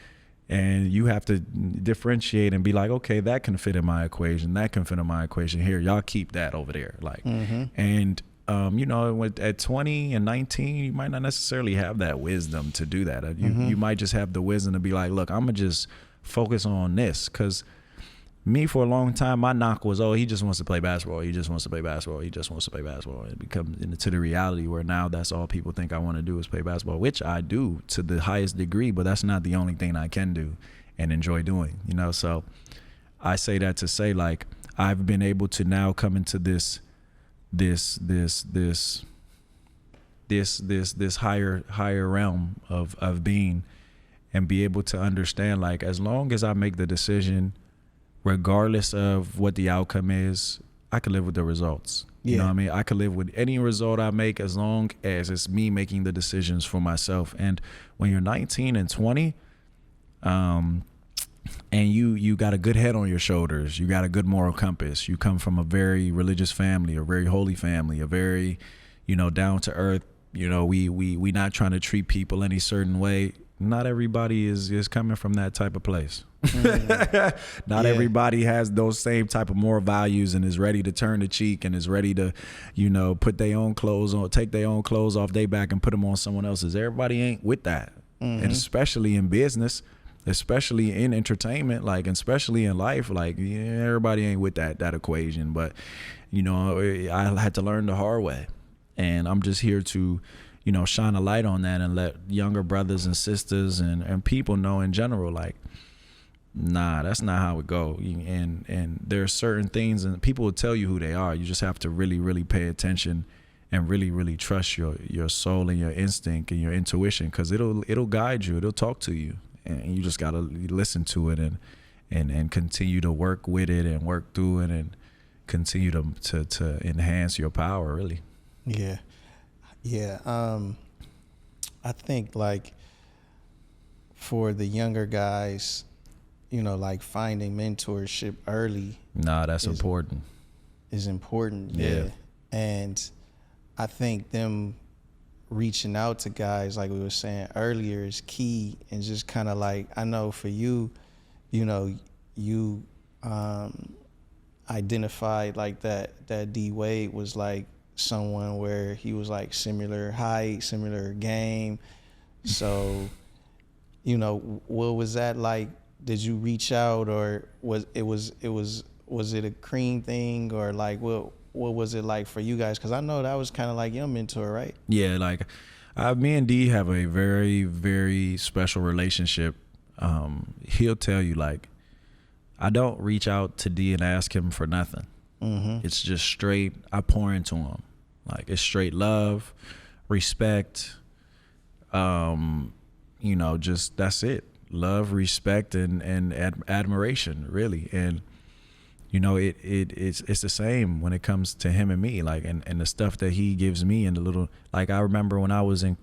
and you have to differentiate and be like, okay, that can fit in my equation. That can fit in my equation. Here, y'all keep that over there. Like, and you know, at 20 and 19, you might not necessarily have that wisdom to do that. You might just have the wisdom to be like, look, I'm gonna just focus on this. Cause me, for a long time, my knock was, oh, he just wants to play basketball. He just wants to play basketball. He just wants to play basketball. It becomes into the reality where now that's all people think I want to do is play basketball, which I do to the highest degree, but that's not the only thing I can do and enjoy doing, you know? So I say that to say, like, I've been able to now come into this higher realm of being and be able to understand, like, as long as I make the decision, regardless of what the outcome is, I can live with the results. You know what I mean? I could live with any result I make as long as it's me making the decisions for myself. And when you're 19 and 20, and you got a good head on your shoulders, you got a good moral compass, you come from a very religious family, a very holy family, a very, you know, down to earth, you know, we not trying to treat people any certain way. Not everybody is coming from that type of place. Not everybody has those same type of moral values and is ready to turn the cheek and is ready to, you know, put their own clothes on, take their own clothes off their back and put them on someone else's. Everybody ain't with that. And especially in business, especially in entertainment, like, especially in life, like, yeah, everybody ain't with that equation. But, you know, I had to learn the hard way, and I'm just here to, you know, shine a light on that and let younger brothers and sisters and people know in general, like, nah, that's not how it go. And there are certain things, and people will tell you who they are. You just have to really, really pay attention and really, really trust your soul and your instinct and your intuition, because it'll guide you. It'll talk to you, and you just gotta listen to it and continue to work with it and work through it and continue to enhance your power, really. Yeah. I think, like, for the younger guys, you know, like, finding mentorship early. Nah, that's important. Is important. Yeah. And I think them reaching out to guys, like we were saying earlier, is key. And just kind of like, I know for you, you know, you identified like that D Wade was like someone where he was like similar height, similar game. So, you know, what was that like? Did you reach out, or was it a Cream thing, or like what was it like for you guys? Because I know that was kind of like your mentor, right? Yeah, like me and D have a very, very special relationship. He'll tell you, like, I don't reach out to D and ask him for nothing. It's just straight, I pour into him. Like it's straight love, respect, you know, just that's it. Love, respect, and admiration, really. And you know, it's the same when it comes to him and me. Like, and the stuff that he gives me, and the little, like, I remember when I was in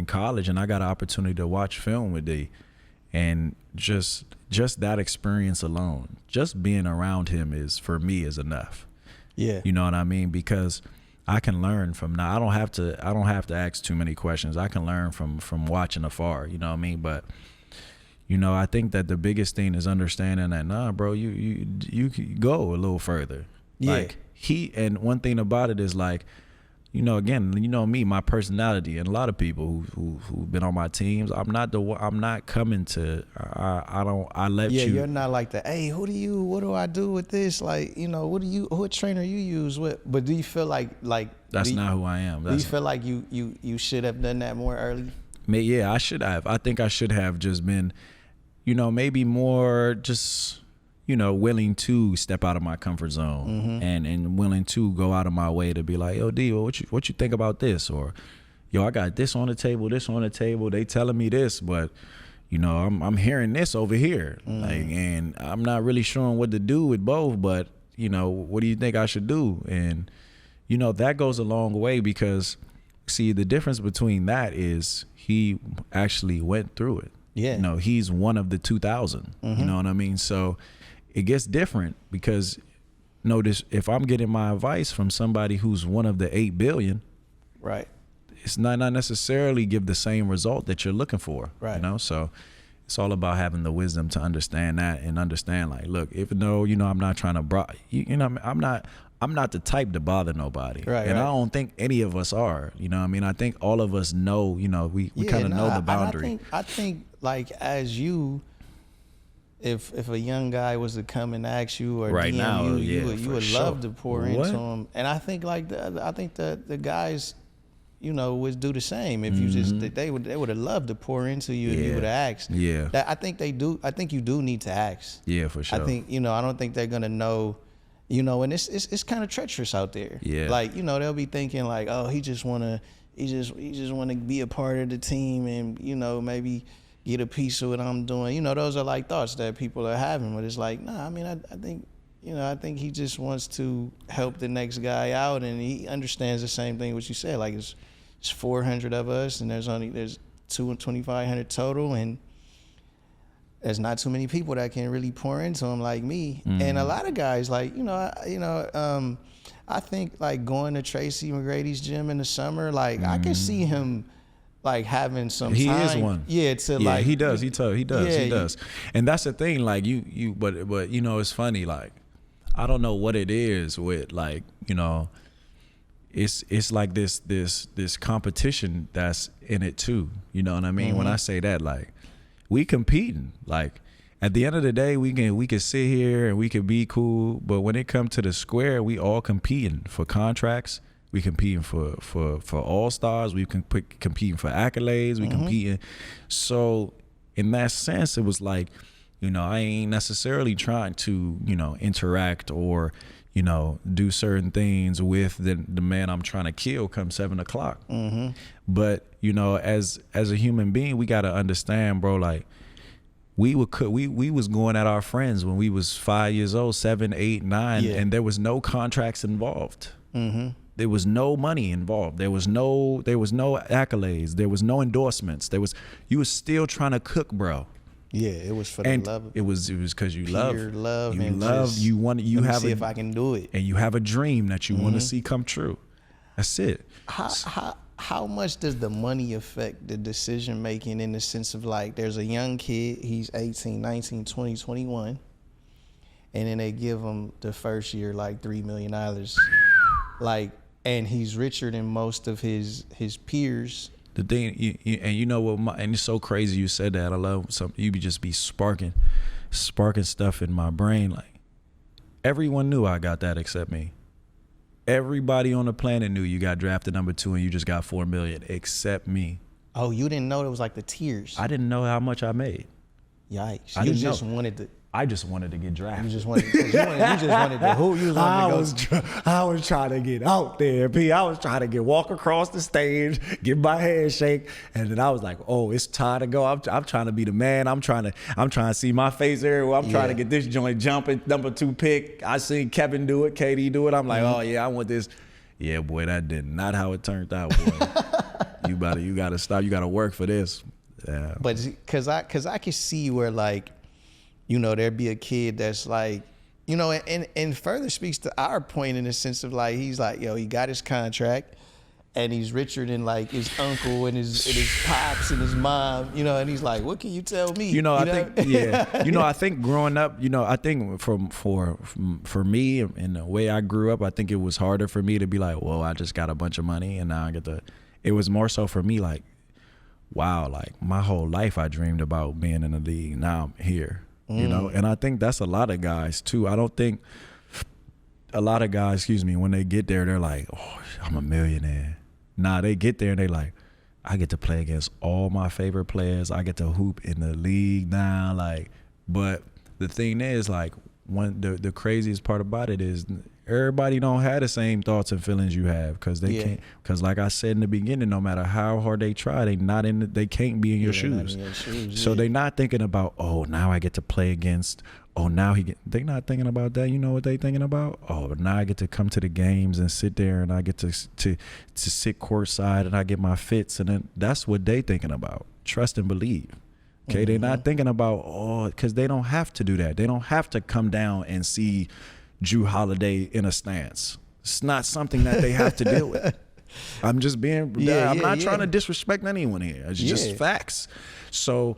college and I got an opportunity to watch film with D, and just that experience alone, just being around him is, for me, is enough. Yeah. You know what I mean? Because I can learn from now. I don't have to ask too many questions. I can learn from watching afar. You know what I mean? But you know, I think that the biggest thing is understanding that, nah, bro, you can go a little further. Yeah. Like and one thing about it is, like, you know, again, you know me, my personality, and a lot of people who've been on my teams, I'm not coming to, I let you. Yeah, you're not like the, hey, what do I do with this? Like, you know, what trainer you use? But do you feel like that's not who I am. Do you feel like you should have done that more early? Yeah, I should have. I think I should have just been, you know, maybe more just, you know, willing to step out of my comfort zone, and willing to go out of my way to be like, yo, D, what you think about this? Or, yo, I got this on the table, they telling me this, but, you know, I'm hearing this over here. Like, and I'm not really sure what to do with both, but, you know, what do you think I should do? And, you know, that goes a long way, because, see, the difference between that is he actually went through it. Yeah. You know, he's one of the 2,000. You know what I mean? So it gets different, because notice, if I'm getting my advice from somebody who's one of the 8 billion, right, it's not necessarily give the same result that you're looking for. Right. You know, so it's all about having the wisdom to understand that, and understand, like, look, even though, you know, I'm not trying to you know, I'm not the type to bother nobody. Right, and right. I don't think any of us are. You know what I mean? I think all of us know, you know, we kind of know the boundary. I think like, as you, if a young guy was to come and ask you or Right DM now, you, you would sure. love to pour into him. And I think like the guys, you know, would do the same. If you just, they would have loved to pour into you if you would have asked. Yeah. That, I think they do. I think you do need to ask. Yeah, for sure. I think, you know, I don't think they're gonna know, you know, and it's kind of treacherous out there. Yeah. Like, you know, they'll be thinking like, oh, he just wanna be a part of the team, and, you know, maybe get a piece of what I'm doing. You know, those are like thoughts that people are having, but it's like, nah, I mean, I think, you know, I think he just wants to help the next guy out, and he understands the same thing what you said. Like, it's 400 of us, and there's 2,500 total, and there's not too many people that can really pour into him like me. And a lot of guys, like, I think like going to Tracy McGrady's gym in the summer, like I can see him like having some time. He is one. Yeah, like he does. He Yeah, does. And that's the thing, like but you know, it's funny, like, I don't know what it is with, like, you know, it's like this competition that's in it too. You know what I mean? When I say that, like, we competing. Like, at the end of the day, we can sit here and we can be cool, but when it comes to the square, we all competing for contracts. We competing for all-stars. We competing for accolades. We competing. So in that sense, it was like, you know, I ain't necessarily trying to, you know, interact or, you know, do certain things with the man I'm trying to kill come 7 o'clock. But, you know, as a human being, we got to understand, bro, like, we was going at our friends when we was 5 years old, 7, 8, 9, and there was no contracts involved. There was no money involved. There was no accolades. There was no endorsements. You was still trying to cook, bro. Yeah, it was for the love. It was because you love. You want. You have. See if I can do it. And you have a dream that you want to see come true. That's it. How much does the money affect the decision making, in the sense of, like, there's a young kid, he's 18, 19, 20, 21, and then they give him the first year like $3 million, like, and he's richer than most of his peers. The thing, and you know what, and it's so crazy you said that. I love you just be sparking stuff in my brain. Like, everyone knew I got that except me. Everybody on the planet knew you got drafted number 2 and you just got $4 million except me. Oh, you didn't know it was like the tiers? I didn't know how much I made. Yikes! I You didn't just know. wanted to. I just wanted to get drafted. You just wanted to hoop. You just wanted to go. I was trying to get out there, P. I was trying to walk across the stage, get my handshake, and then I was like, oh, it's time to go. I'm trying to be the man. I'm trying to see my face everywhere. I'm trying to get this joint jumping, number 2 pick. I seen Kevin do it, KD do it. I'm like, oh yeah, I want this. Yeah, boy, that did not how it turned out, boy. You gotta stop. You gotta work for this. Yeah. But cause I can see where, like, you know, there'd be a kid that's like, you know, and further speaks to our point in the sense of, like, he's like, yo, he got his contract and he's richer than, like, his uncle and his pops and his mom, you know, and he's like, what can you tell me? You know, I think growing up, you know, I think for me and the way I grew up, I think it was harder for me to be like, well, I just got a bunch of money and now I get it was more so for me like, wow, like my whole life I dreamed about being in the league. Now I'm here. You know, and I think that's a lot of guys too. I don't think a lot of guys, when they get there, they're like, oh, I'm a millionaire. Nah, they get there and they like, I get to play against all my favorite players. I get to hoop in the league now. Like, but the thing is, like, the craziest part about it is everybody don't have the same thoughts and feelings you have because they can't. Because like I said in the beginning, no matter how hard they try, they can't be in your shoes. So they're not thinking about, oh, now I get to play against. Oh, now they're not thinking about that. You know what they thinking about? Oh, now I get to come to the games and sit there and I get to sit courtside and I get my fits, and then that's what they thinking about. Trust and believe. Okay, they're not thinking about, because they don't have to do that. They don't have to come down and see Drew Holiday in a stance. It's not something that they have to deal with. I'm just being, I'm not trying to disrespect anyone here. It's just facts. So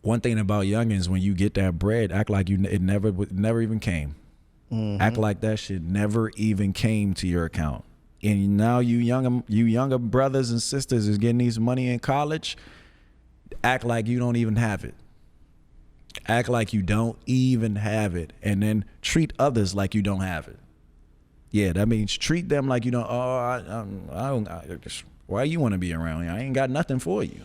one thing about youngins, when you get that bread, act like it never even came. Act like that shit never even came to your account. And now you younger brothers and sisters is getting these money in college. Act like you don't even have it. Act like you don't even have it, and then treat others like you don't have it. Yeah, that means treat them like you don't. Why you want to be around here? I ain't got nothing for you.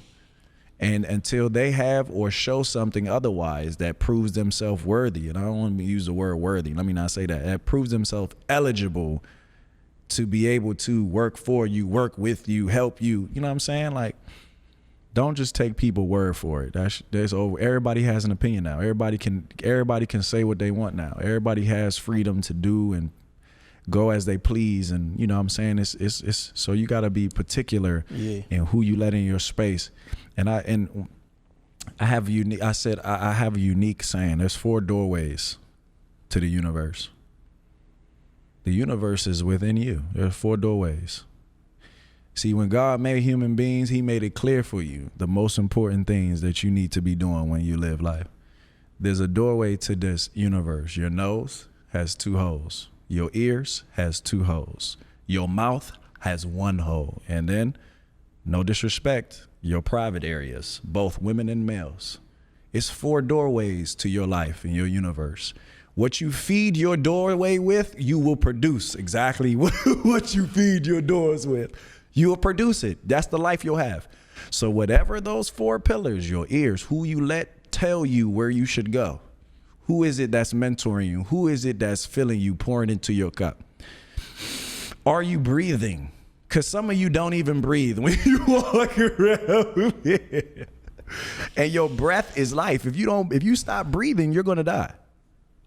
And until they have or show something otherwise that proves themselves worthy, and I don't want to use the word worthy. Let me not say that. That proves themselves eligible to be able to work for you, work with you, help you. You know what I'm saying? Like, don't just take people's word for it. That's over. Everybody has an opinion now. Everybody can say what they want now. Everybody has freedom to do and go as they please. And you know what I'm saying? It's so you got to be particular in who you let in your space. And I have a unique. I said I have a unique saying. There's 4 doorways to the universe. The universe is within you. There's 4 doorways. See, when God made human beings, he made it clear for you the most important things that you need to be doing when you live life. There's a doorway to this universe. Your nose has 2 holes. Your ears has 2 holes. Your mouth has 1 hole. And then, no disrespect, your private areas, both women and males. It's 4 doorways to your life and your universe. What you feed your doorway with, you will produce exactly what you feed your doors with. You will produce it. That's the life you'll have. So whatever those 4 pillars, your ears, who you let tell you where you should go. Who is it that's mentoring you? Who is it that's filling you, pouring into your cup? Are you breathing? Because some of you don't even breathe when you walk around. And your breath is life. If you stop breathing, you're going to die.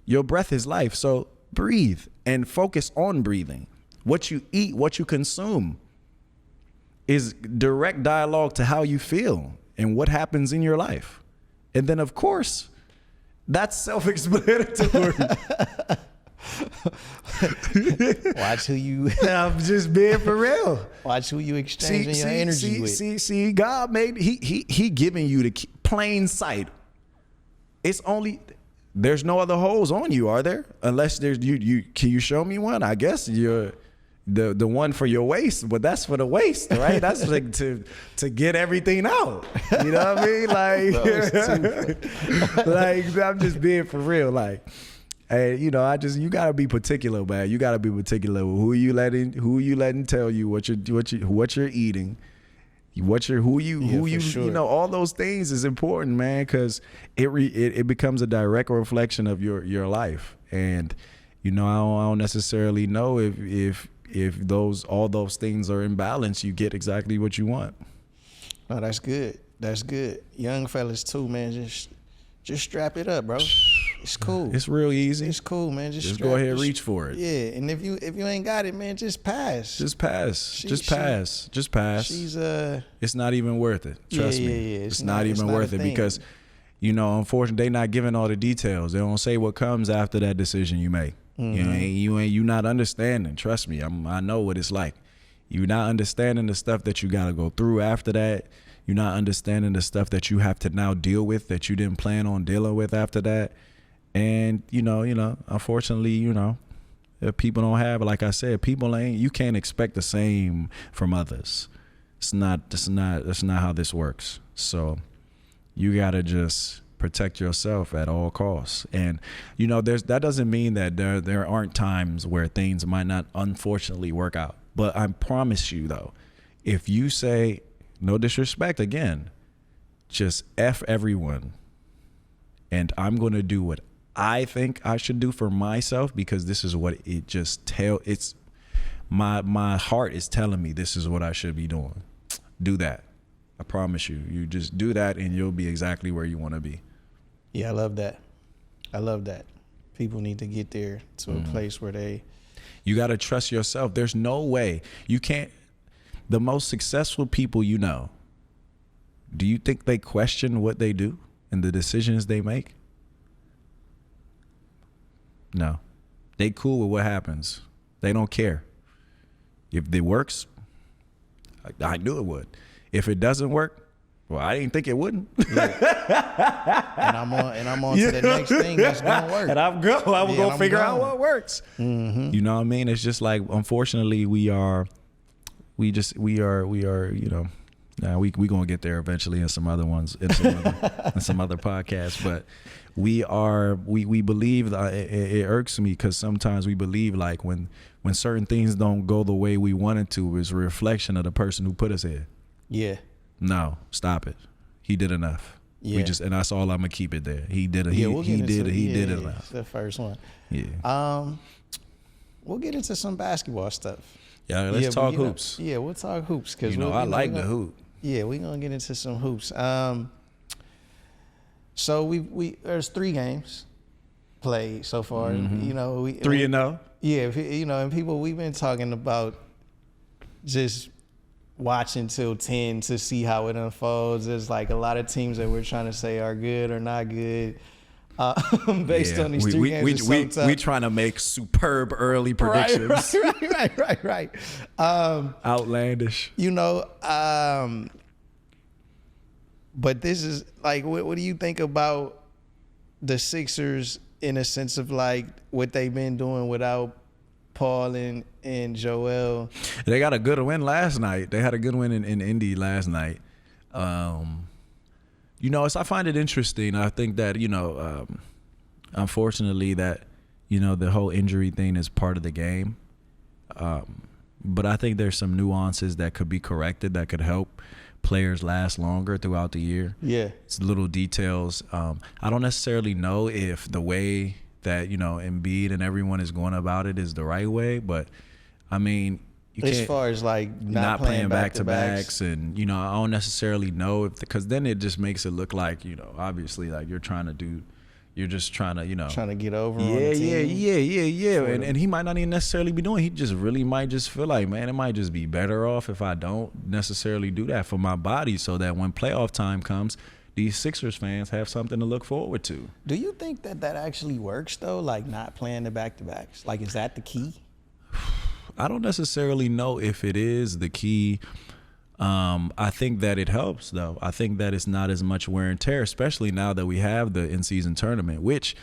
Your breath is life. So breathe and focus on breathing. What you eat, what you consume is direct dialogue to how you feel and what happens in your life. And then, of course, that's self-explanatory. Watch who you... I'm just being for real. Watch who you exchanging your energy with. See, God made... He giving you the plain sight. It's only... There's no other holes on you, are there? Unless there's... Can you show me one? I guess you're... The one for your waist, but that's for the waist, right? That's like to get everything out. You know what I mean? Like, I'm just being for real. Like, hey, you gotta be particular, man. You gotta be particular with who you letting tell you what you're eating. who you sure. you know, all those things is important, man, because it becomes a direct reflection of your life. And you know, I don't necessarily know if all those things are in balance, you get exactly what you want. Oh, that's good. That's good. Young fellas too, man. Just strap it up, bro. It's cool. It's real easy. It's cool, man. Just go ahead and reach for it. Yeah, and if you ain't got it, man, just pass. Just pass. Just pass. She's It's not even worth it. Trust me. Yeah. It's not even worth it because, you know, unfortunately, they not giving all the details. They don't say what comes after that decision you make. Mm-hmm. You not understanding. Trust me. I know what it's like. You're not understanding the stuff that you got to go through after that. You're not understanding the stuff that you have to now deal with that you didn't plan on dealing with after that. And, you know, unfortunately, you know, if people don't have it, like I said, you can't expect the same from others. That's not how this works. So you got to just protect yourself at all costs. And, you know, that doesn't mean that there aren't times where things might not unfortunately work out. But I promise you, though, if you say, no disrespect again, just F everyone, and I'm going to do what I think I should do for myself, because this is what it's my heart is telling me this is what I should be doing. Do that. I promise you. You just do that and you'll be exactly where you want to be. Yeah, I love that. People need to get there to a place where you got to trust yourself. There's no way you can't. The most successful people you know, do you think they question what they do and the decisions they make? No. They cool with what happens. They don't care. If it works, I knew it would. If it doesn't work, well, I didn't think it wouldn't. Yeah. And I'm on to the next thing that's gonna work. And I'm gonna figure out what works. Mm-hmm. You know what I mean? It's just like, unfortunately, we are, you know, now we gonna get there eventually in some other ones, in some other podcasts, but we believe that it irks me because sometimes we believe like when certain things don't go the way we want it to, is a reflection of the person who put us here. Yeah. No, stop it. He did enough. Yeah. And that's all I'm gonna keep it there. He did it. He did enough. The first one. Yeah. We'll get into some basketball stuff. Yeah, let's talk hoops. We'll talk hoops because I like the hoop. Yeah, we're gonna get into some hoops. So we there's 3 games played so far. Mm-hmm. You know, 3-0. Yeah, you know, and people, we've been talking about just watching till 10 to see how it unfolds. There's like a lot of teams that we're trying to say are good or not good based on these 3 games. We trying to make superb early predictions. Right. Outlandish. You know, but this is like, what do you think about the Sixers in a sense of like what they've been doing without Paul and Joel? They got a good win last night. They had a good win in Indy last night. You know, I find it interesting. I think that, you know, unfortunately that, you know, the whole injury thing is part of the game. But I think there's some nuances that could be corrected that could help players last longer throughout the year. Yeah. It's little details. I don't necessarily know if the way that, you know, Embiid and everyone is going about it is the right way, but I mean, as far as like not playing back-to-backs, and, you know, I don't necessarily know because then it just makes it look like, you know, obviously like you're just trying to, you know, trying to get over. Yeah. And he might not even necessarily be doing. He just really might just feel like, man, it might just be better off if I don't necessarily do that for my body, so that when playoff time comes, these Sixers fans have something to look forward to. Do you think that actually works though? Like not playing the back-to-backs? Like, is that the key? I don't necessarily know if it is the key. I think that it helps, though. I think that it's not as much wear and tear, especially now that we have the in-season tournament, which,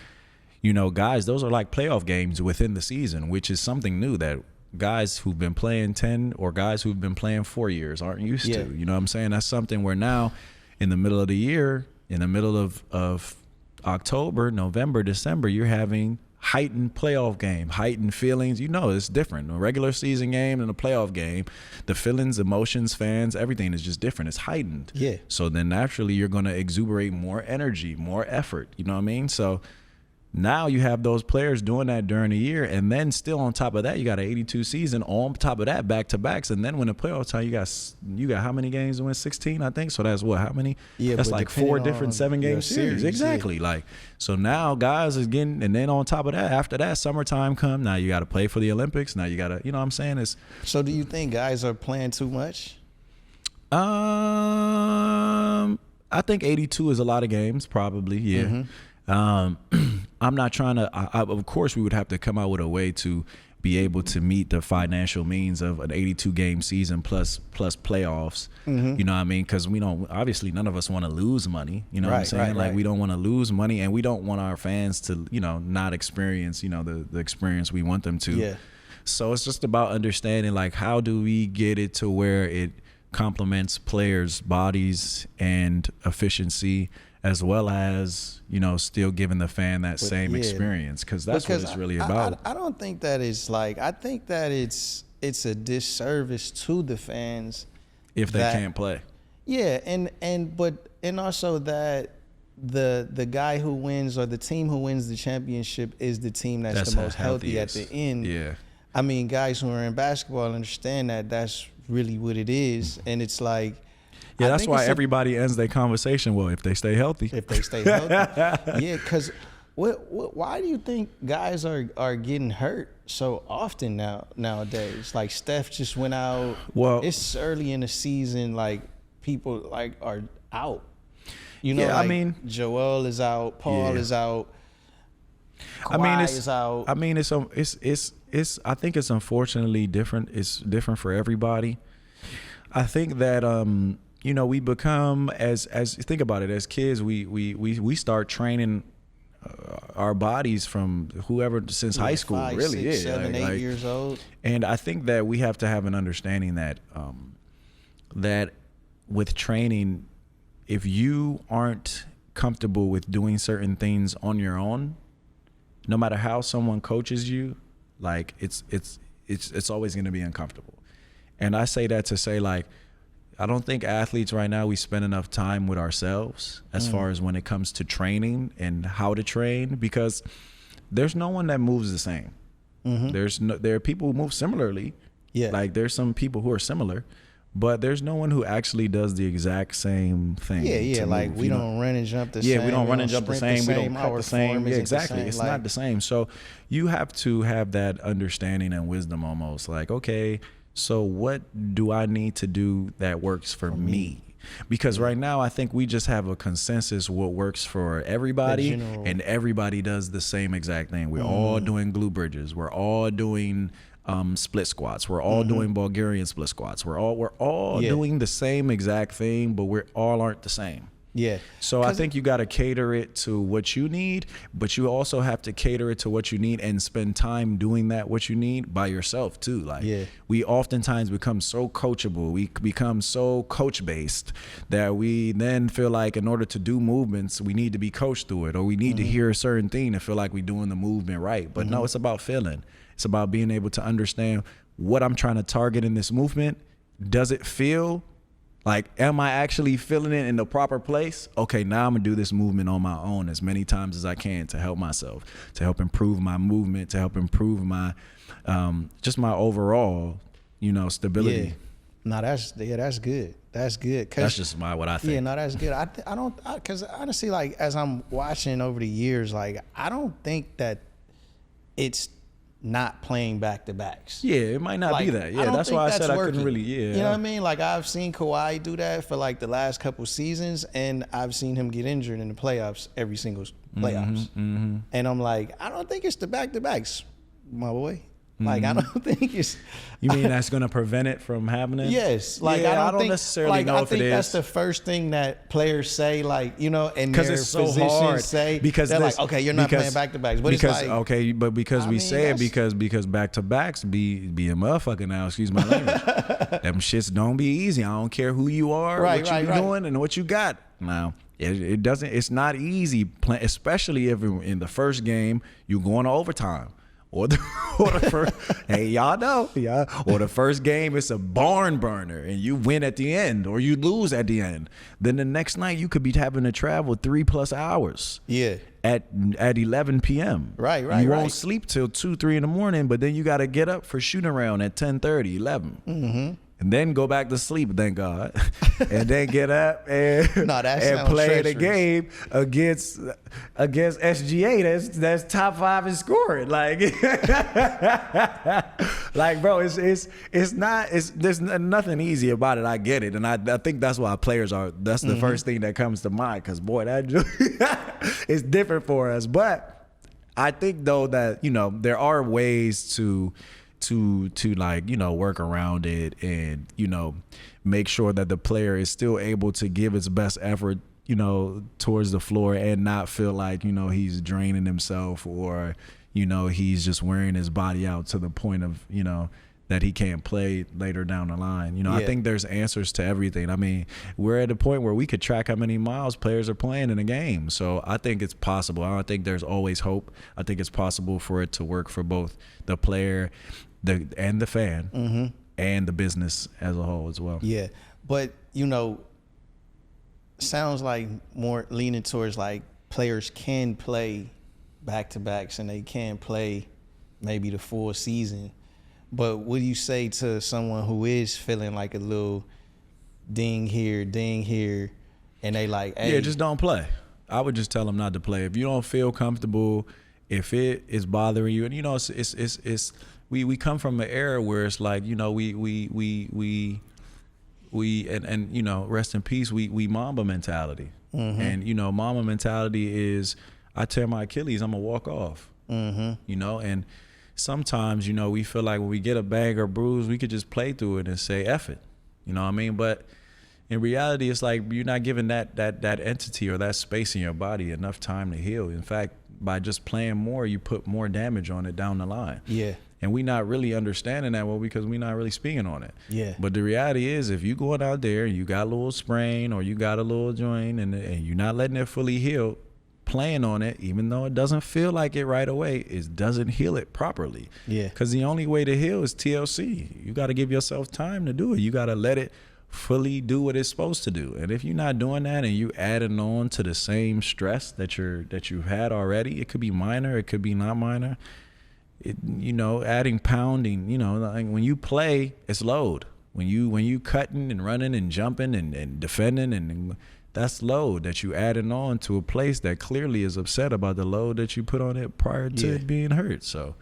you know, guys, those are like playoff games within the season, which is something new that guys who've been playing 10 or guys who've been playing 4 years aren't used to. You know what I'm saying? That's something where now in the middle of the year, in the middle of October, November, December, you're having heightened playoff game, heightened feelings. You know, it's different. A regular season game and a playoff game, the feelings, emotions, fans, everything is just different. It's heightened. Yeah. So then naturally you're going to exuberate more energy, more effort. You know what I mean? So now you have those players doing that during the year, and then still on top of that, you got an 82 season. On top of that, back-to-backs, and then when the playoff time, you got how many games to win? 16, I think. So that's what? How many? Yeah, that's like 4 different 7-game series. Exactly. Yeah. Like, so now guys is getting, and then on top of that, after that, summertime come. Now you got to play for the Olympics. Now you got to, you know what I'm saying? It's. So do you think guys are playing too much? I think 82 is a lot of games, probably. Yeah. Mm-hmm. I'm not trying to. Of course, we would have to come out with a way to be able to meet the financial means of an 82 game season plus playoffs. Mm-hmm. You know what I mean? Because we don't. Obviously, none of us want to lose money. You know what I'm saying? Like we don't want to lose money, and we don't want our fans to, not experience, the experience we want them to. Yeah. So it's just about understanding, like, how do we get it to where it complements players' bodies and efficiency, as well as, still giving the fan that same experience, because that's what it's really about. I don't think that it's like, I think that it's a disservice to the fans if they can't play. Yeah, and also that the guy who wins, or the team who wins the championship, is the team that's the most healthy at the end. Yeah. I mean, guys who are in basketball understand that that's really what it is, and it's like. Yeah, that's why everybody ends their conversation, well, if they stay healthy. If they stay healthy. Yeah, because why do you think guys are getting hurt so often nowadays? Like, Steph just went out. Well, it's early in the season. Like, people like are out. I mean, Joel is out. Paul is out. Kawhi is out. I mean, it's I think it's unfortunately different. It's different for everybody. I think that we become as think about it, as kids, we start training our bodies from since high school, 5, really. 6, 7, 8 years old. And I think that we have to have an understanding that that with training, if you aren't comfortable with doing certain things on your own, no matter how someone coaches you, like it's always going to be uncomfortable. And I say that to say, like, I don't think athletes right now, we spend enough time with ourselves as far as when it comes to training and how to train, because there's no one that moves the same. Mm-hmm. There are people who move similarly. Yeah. Like, there's some people who are similar, but there's no one who actually does the exact same thing. Yeah. Like, we don't run and jump the same. Yeah, we don't run and jump the same. We don't cut the same. Yeah, exactly. It's not the same. So you have to have that understanding and wisdom almost. Like, okay, so what do I need to do that works for me? Because right now I think we just have a consensus what works for everybody, and everybody does the same exact thing. We're all doing glute bridges. We're all doing split squats. We're all doing Bulgarian split squats. We're all doing the same exact thing, but we all aren't the same. Yeah. So I think you got to cater it to what you need, but you also have to cater it to what you need and spend time doing that, what you need, by yourself too. Like, we oftentimes become so coachable. We become so coach based that we then feel like in order to do movements, we need to be coached through it, or we need to hear a certain thing to feel like we're doing the movement right. But no, it's about feeling. It's about being able to understand what I'm trying to target in this movement. Does it feel like, am I actually feeling it in the proper place? Okay, now I'm gonna do this movement on my own as many times as I can to help myself, to help improve my movement, to help improve my, just my overall, stability. Yeah. No, that's good. That's good. That's just what I think. Yeah, no, that's good. Because honestly, like, as I'm watching over the years, like, I don't think that it's not playing back-to-backs. Yeah, it might not be that. Yeah, that's why I said I couldn't really, You know what I mean? Like, I've seen Kawhi do that for, like, the last couple seasons, and I've seen him get injured in the playoffs every single playoffs. And I'm like, I don't think it's the back-to-backs, my boy. Like, I don't think it's... You mean that's going to prevent it from happening? Yes. Like, I don't necessarily know if it is. I think that's the first thing that players say, like, and their it's so physicians hard. say. Because they're like, okay, you're not playing back-to-backs. But because, it's like... Okay, but because we say it, because back-to-backs be a motherfucker now, excuse my language. Them shits don't be easy. I don't care who you are, what you doing, and what you got. Now, It doesn't. It's not easy, especially if in the first game you're going to overtime, or the first. Hey, y'all know, yeah. Or the first game it's a barn burner and you win at the end, or you lose at the end. Then the next night you could be having to travel 3+ hours. Yeah. At 11 p.m. Right. You won't sleep till 2, 3 in the morning, but then you got to get up for shooting around at 10:30, 11. Mm-hmm. And then go back to sleep, thank God, and then get up and play the game against SGA. That's top 5 in scoring. Like, bro, there's nothing easy about it. I get it, and I think that's why players are. That's the first thing that comes to mind, because boy, it's different for us. But I think though that there are ways to like work around it and make sure that the player is still able to give its best effort towards the floor and not feel like he's draining himself or he's just wearing his body out to the point of that he can't play later down the line. I think there's answers to everything. I mean, we're at a point where we could track how many miles players are playing in a game. So I think it's possible. I don't think there's always hope. I think it's possible for it to work for both the player and the fan and the business as a whole as well. Yeah. But, sounds like more leaning towards like players can play back-to-backs and they can play maybe the full season. But what do you say to someone who is feeling like a little ding here, and they like, hey. Yeah, just don't play. I would just tell them not to play. If you don't feel comfortable, if it is bothering you, and it's we come from an era where it's like, we rest in peace, we Mamba mentality. And Mamba mentality is, I tear my Achilles, I'm gonna walk off. And sometimes, we feel like when we get a bang or bruise, we could just play through it and say, F it. You know what I mean? But in reality, it's like you're not giving that entity or that space in your body enough time to heal. In fact, by just playing more, you put more damage on it down the line. Yeah. And we not really understanding that well because we not really speaking on it. Yeah. But the reality is, if you going out there and you got a little sprain or you got a little joint and you're not letting it fully heal, playing on it, even though it doesn't feel like it right away, it doesn't heal it properly. Yeah. Because the only way to heal is TLC. You got to give yourself time to do it. You got to let it fully do what it's supposed to do. And if you're not doing that and you adding on to the same stress that you've had already, it could be minor, it could be not minor. Adding pounding, like when you play, it's load. When you cutting and running and jumping and defending, and that's load that you adding on to a place that clearly is upset about the load that you put on it prior to it being hurt. So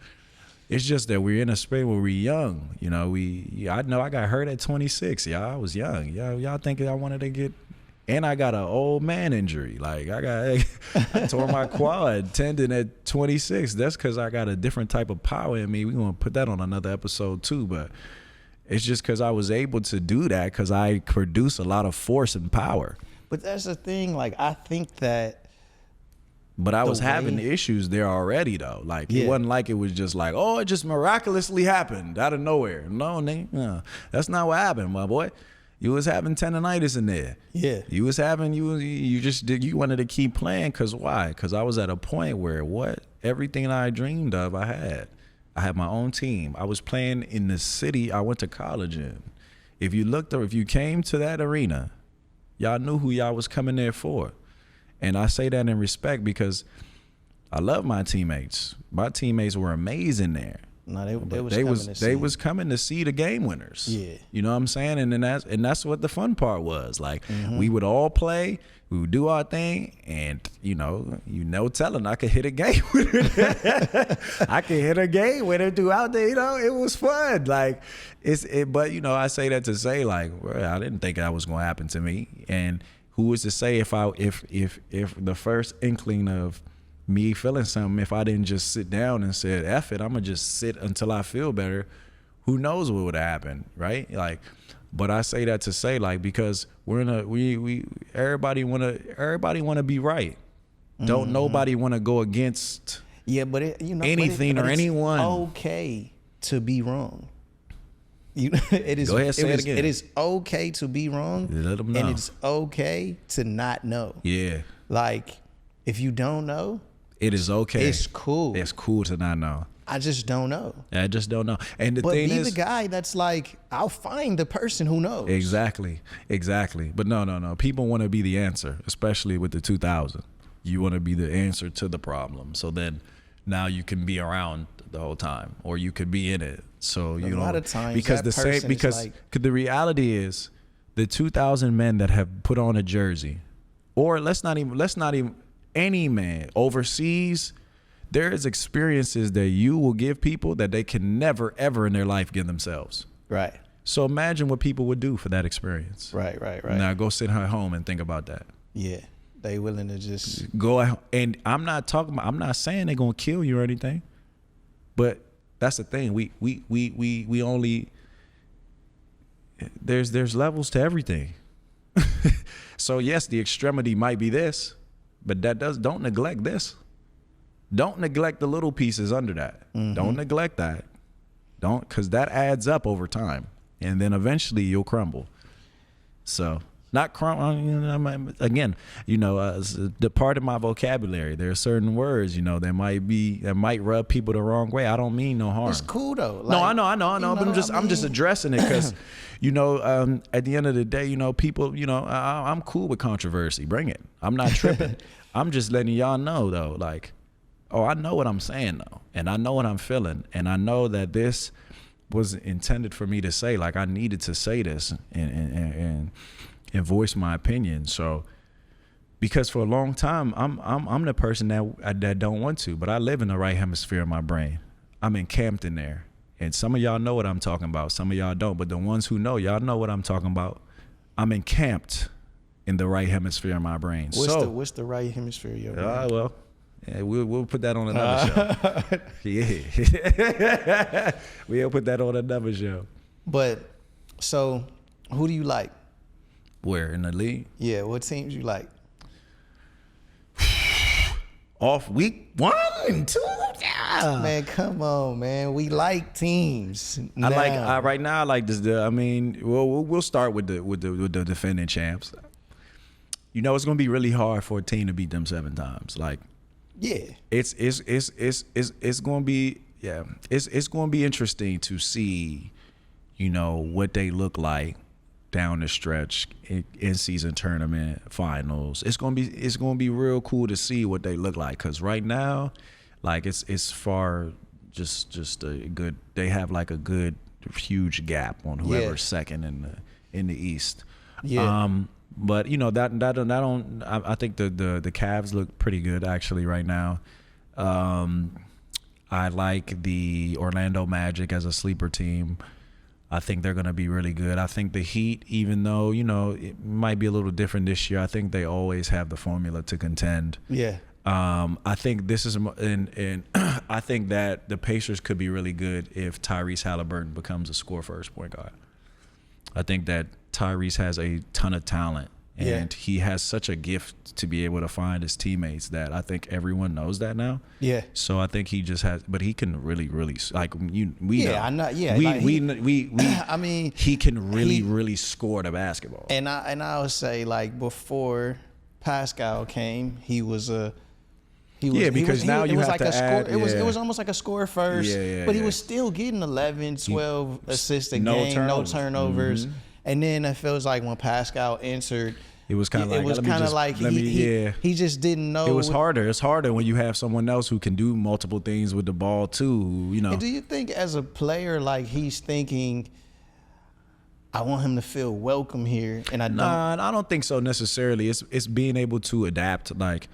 it's just that we're in a space where we're young. I know I got hurt at 26. I was young. Y'all think I wanted to get. And I got an old man injury. Like I tore my quad tendon at 26. That's because I got a different type of power in me. We're going to put that on another episode too. But it's just because I was able to do that because I produce a lot of force and power. But that's the thing. Like, I think that. But I was having issues there already, though. Like, it wasn't like it was just like, oh, it just miraculously happened out of nowhere. No, nigga. That's not what happened, my boy. You was having tendonitis in there. Yeah. You was having, you wanted to keep playing. Cause why? Because I was at a point where everything I dreamed of, I had my own team. I was playing in the city I went to college in. If you came to that arena, y'all knew who y'all was coming there for. And I say that in respect because I love my teammates. My teammates were amazing there. No, they was coming to see the game winners. Yeah. You know what I'm saying? And that's what the fun part was. Like we would all play, we would do our thing, and telling I could hit a game winner. I could hit a game winner throughout the, it was fun. Like but I say that to say like, well, I didn't think that was gonna happen to me. And who was to say if the first inkling of me feeling something, if I didn't just sit down and said, F it, I'm gonna just sit until I feel better, who knows what would have happened, right? Like, but I say that to say like, because we're in everybody wanna be right. Don't nobody wanna go against but anything or anyone. Okay to be wrong. It is. Go ahead, say it again. It is okay to be wrong, Let them know. and it's okay to not know. Yeah. Like, if you don't know, It is okay. it's cool. It's cool to not know. I just don't know. I just don't know. And the But thing be is, the guy that's like, I'll find the person who knows. exactly. But no. People want to be the answer, especially with the 2000. You want to be the answer to the problem. So then now you can be around the whole time, or you could be in it. So you know, lot of times because that person is like, the reality is the 2000 men that have put on a jersey, or let's not even any man overseas. There is experiences that you will give people that they can never, ever in their life give themselves. right, So imagine what people would do for that experience. right. Now go sit at home and think about that. Yeah, they willing to just Go out, and I'm not saying they're gonna kill you or anything, but that's the thing. We only there's levels to everything. So yes, the extremity might be this, but don't neglect this. Don't neglect the little pieces under that. Don't neglect that. Because that adds up over time, and then eventually you'll crumble. So not crumble. Again, the part of my vocabulary. There are certain words, that might rub people the wrong way. I don't mean no harm. it's cool though. No, I know. But I'm just addressing it because, at the end of the day, people, I'm cool with controversy. Bring it. I'm not tripping. I'm just letting y'all know though, like, oh, I know what I'm saying though, and I know what I'm feeling, and I know that this was intended for me to say. Like, I needed to say this and voice my opinion. So, because for a long time, I'm the person that don't want to, but I live in the right hemisphere of my brain. I'm encamped in there, and some of y'all know what I'm talking about. Some of y'all don't, but the ones who know, y'all know what I'm talking about. I'm encamped in the right hemisphere of my brain. What's the right hemisphere? Well. Yeah, we'll put that on another show. Yeah. We'll put that on another show. But so, who do you like? Where, in the league? Yeah, what teams you like? Off week 1 and 2. Yeah. Man, come on, man. We like teams. Right now. I like this. We'll start with the defending champs. It's gonna be really hard for a team to beat them 7 times. Like, yeah, it's gonna be it's gonna be interesting to see, what they look like down the stretch in season tournament finals. It's gonna be real cool to see what they look like, because right now, like, it's far just a good. They have like a good huge gap on whoever's second in the East. Yeah. But I think the Cavs look pretty good actually right now. I like the Orlando Magic as a sleeper team. I think they're going to be really good. I think the Heat, even though, it might be a little different this year, I think they always have the formula to contend. Yeah. I think this is, and I think that the Pacers could be really good if Tyrese Halliburton becomes a score-first point guard. I think that Tyrese has a ton of talent, and he has such a gift to be able to find his teammates that I think everyone knows that now. Yeah. So I think he just has, but he can really, like we know. I know. Yeah. I mean, he can really score the basketball. And I would say, like, before Pascal came, he was now you have to add. It was almost like a score first, but he was still getting 11, 12 assists a game, no turnovers. Mm-hmm. And then it feels like when Pascal entered, it was kind of like he just didn't know. It was harder. It's harder when you have someone else who can do multiple things with the ball too. And do you think as a player, like, he's thinking, I want him to feel welcome here, and I don't? Nah, I don't think so necessarily. It's being able to adapt, like,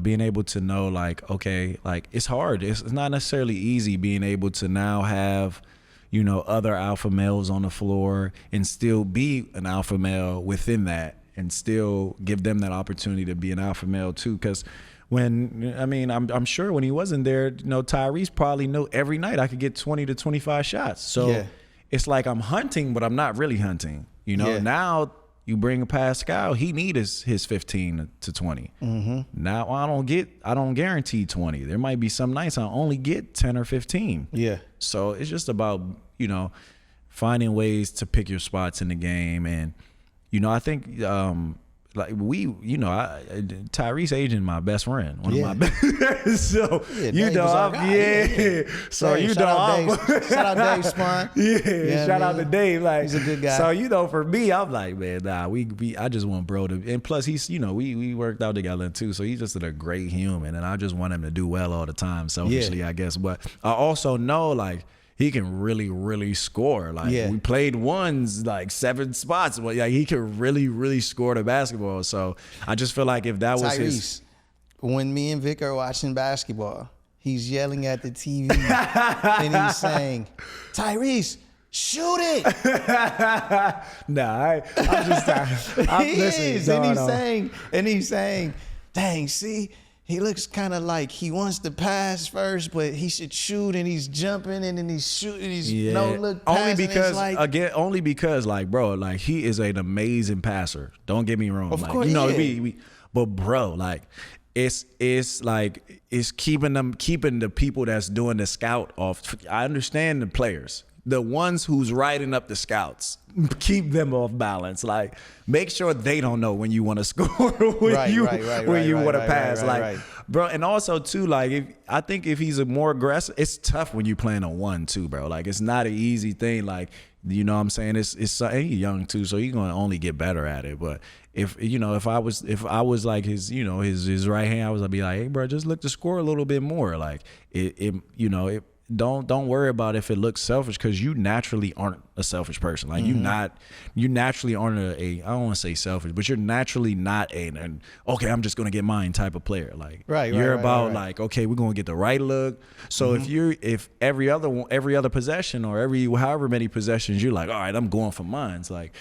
being able to know, like, okay, like, it's hard. It's not necessarily easy being able to now have, other alpha males on the floor and still be an alpha male within that and still give them that opportunity to be an alpha male too. Because I'm sure when he wasn't there, Tyrese probably knew every night I could get 20 to 25 shots. So it's like I'm hunting, but I'm not really hunting. Now you bring a Pascal, he needs his 15 to 20. Mm-hmm. Now I don't guarantee 20. There might be some nights I only get 10 or 15. Yeah. So it's just about, finding ways to pick your spots in the game. And, you know, I think Tyrese agent my best friend, one of my best. So you know, So you know, shout out Dave Spahn. Shout out to Dave. Like, he's a good guy. So you know, for me, I'm like, man, nah, I just want bro to, and plus he's, you know, we worked out together too, so he's just a great human, and I just want him to do well all the time, selfishly, I guess. But I also know, like, he can really, really score. Like, we played ones, like 7 spots, but like, he can really, really score the basketball. So I just feel like if that was Tyrese, when me and Vic are watching basketball, he's yelling at the TV and he's saying, "Tyrese, shoot it!" I'm just and he's saying, "Dang, see." He looks kind of like he wants to pass first, but he should shoot, and he's jumping, and then he's shooting. He's no look passing. Only because, like, bro, like, he is an amazing passer. Don't get me wrong. Of like, course, you know, but bro, like, it's keeping the people that's doing the scout off. I understand the players, the ones who's writing up the scouts, keep them off balance. Like, make sure they don't know when you want to score, when you want to pass. Bro, and also too, like, I think if he's a more aggressive, it's tough when you playing a 1-2, bro. Like, it's not an easy thing. Like, you know what I'm saying? It's he's young too, so he's gonna only get better at it. But if I was like his, you know, his right hand, I'd be like, hey, bro, just look to score a little bit more. Like, don't worry about if it looks selfish, because you naturally aren't a selfish person. Like, you naturally aren't I don't want to say selfish, but you're naturally not an okay, I'm just gonna get mine type of player. Like, you're about like, okay, we're gonna get the right look. So if every other possession or however many possessions, you're like, all right, I'm going for mine. It's like,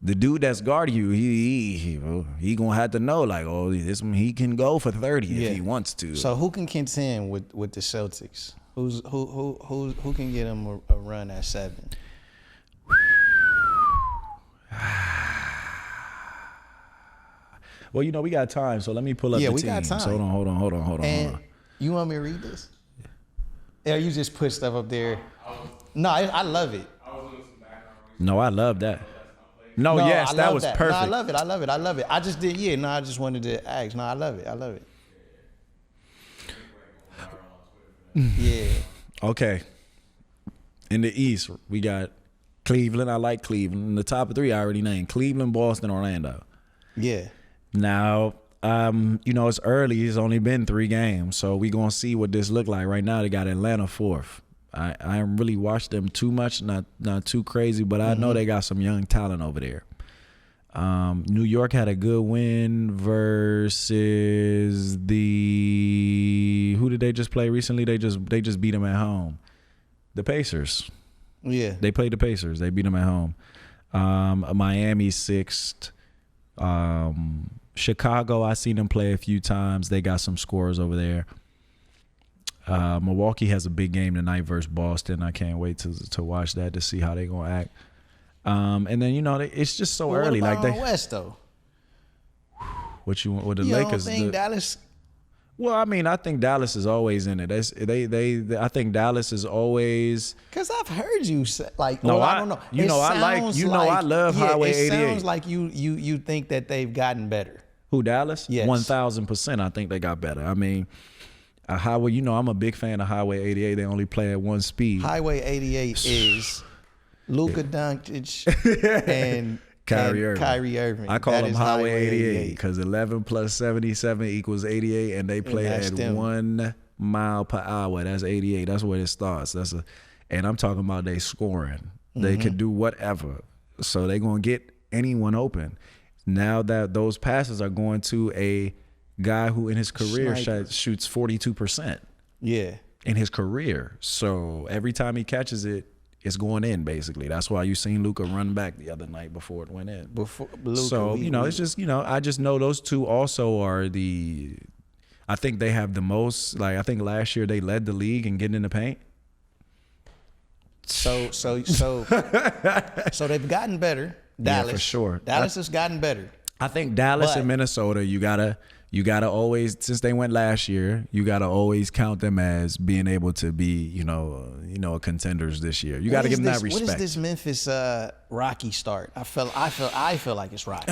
the dude that's guarding you, he gonna have to know, like, oh, he can go for 30 if he wants to. So who can contend with the Celtics? Who can get him a run at 7? Well, you know, we got time, so let me pull up the team. We got time. So hold on. You want me to read this? Yeah, you just put stuff up there. No, I love it. No, I love that. No, yes, that was perfect. No, I love it. I just did, I just wanted to ask. No, I love it. Yeah. Okay. In the East, we got Cleveland. I like Cleveland. In the top 3, I already named Cleveland, Boston, Orlando. Yeah. Now, you know, it's early. It's only been 3 games, so we gonna see what this look like. Right now, they got Atlanta 4th. I haven't really watched them too much, not too crazy, but I know they got some young talent over there. New York had a good win versus who did they just play recently? They just beat them at home. The Pacers. Yeah. They played the Pacers. They beat them at home. Miami 6th. Chicago, I seen them play a few times. They got some scores over there. Milwaukee has a big game tonight versus Boston. I can't wait to watch that, to see how they gonna act. And then, you know, it's just so early. What about like West though? What the Lakers? You don't think Dallas? Well, I mean, I think Dallas is always in it. I think Dallas is always. Cause I've heard you say, like, no, I don't know. You know, I love Highway 88. It sounds like you think that they've gotten better. Who, Dallas? Yes. 1,000%. I think they got better. I mean, Highway. You know, I'm a big fan of Highway 88. They only play at 1 speed. Highway 88 is Luka Doncic and Kyrie Irving. I call them Highway 88 because 11 plus 77 equals 88, and they play at 1 mile per hour. That's 88. That's where it starts. And I'm talking about they scoring. They can do whatever. So they're going to get anyone open. Now that those passes are going to a guy who in his career shoots 42%. Yeah. In his career. So every time he catches it, it's going in, basically. That's why you seen Luka run back the other night before it went in. So, you know, it's just, you know, I just know those two also are I think they have the most, like, I think last year they led the league in getting in the paint. So they've gotten better. Dallas. Yeah, for sure. Dallas has gotten better. I think Dallas and Minnesota, you gotta you gotta always, since they went last year, you gotta always count them as being able to be, contenders this year. You gotta give them that respect. What is this Memphis Rocky start? I feel like it's Rocky.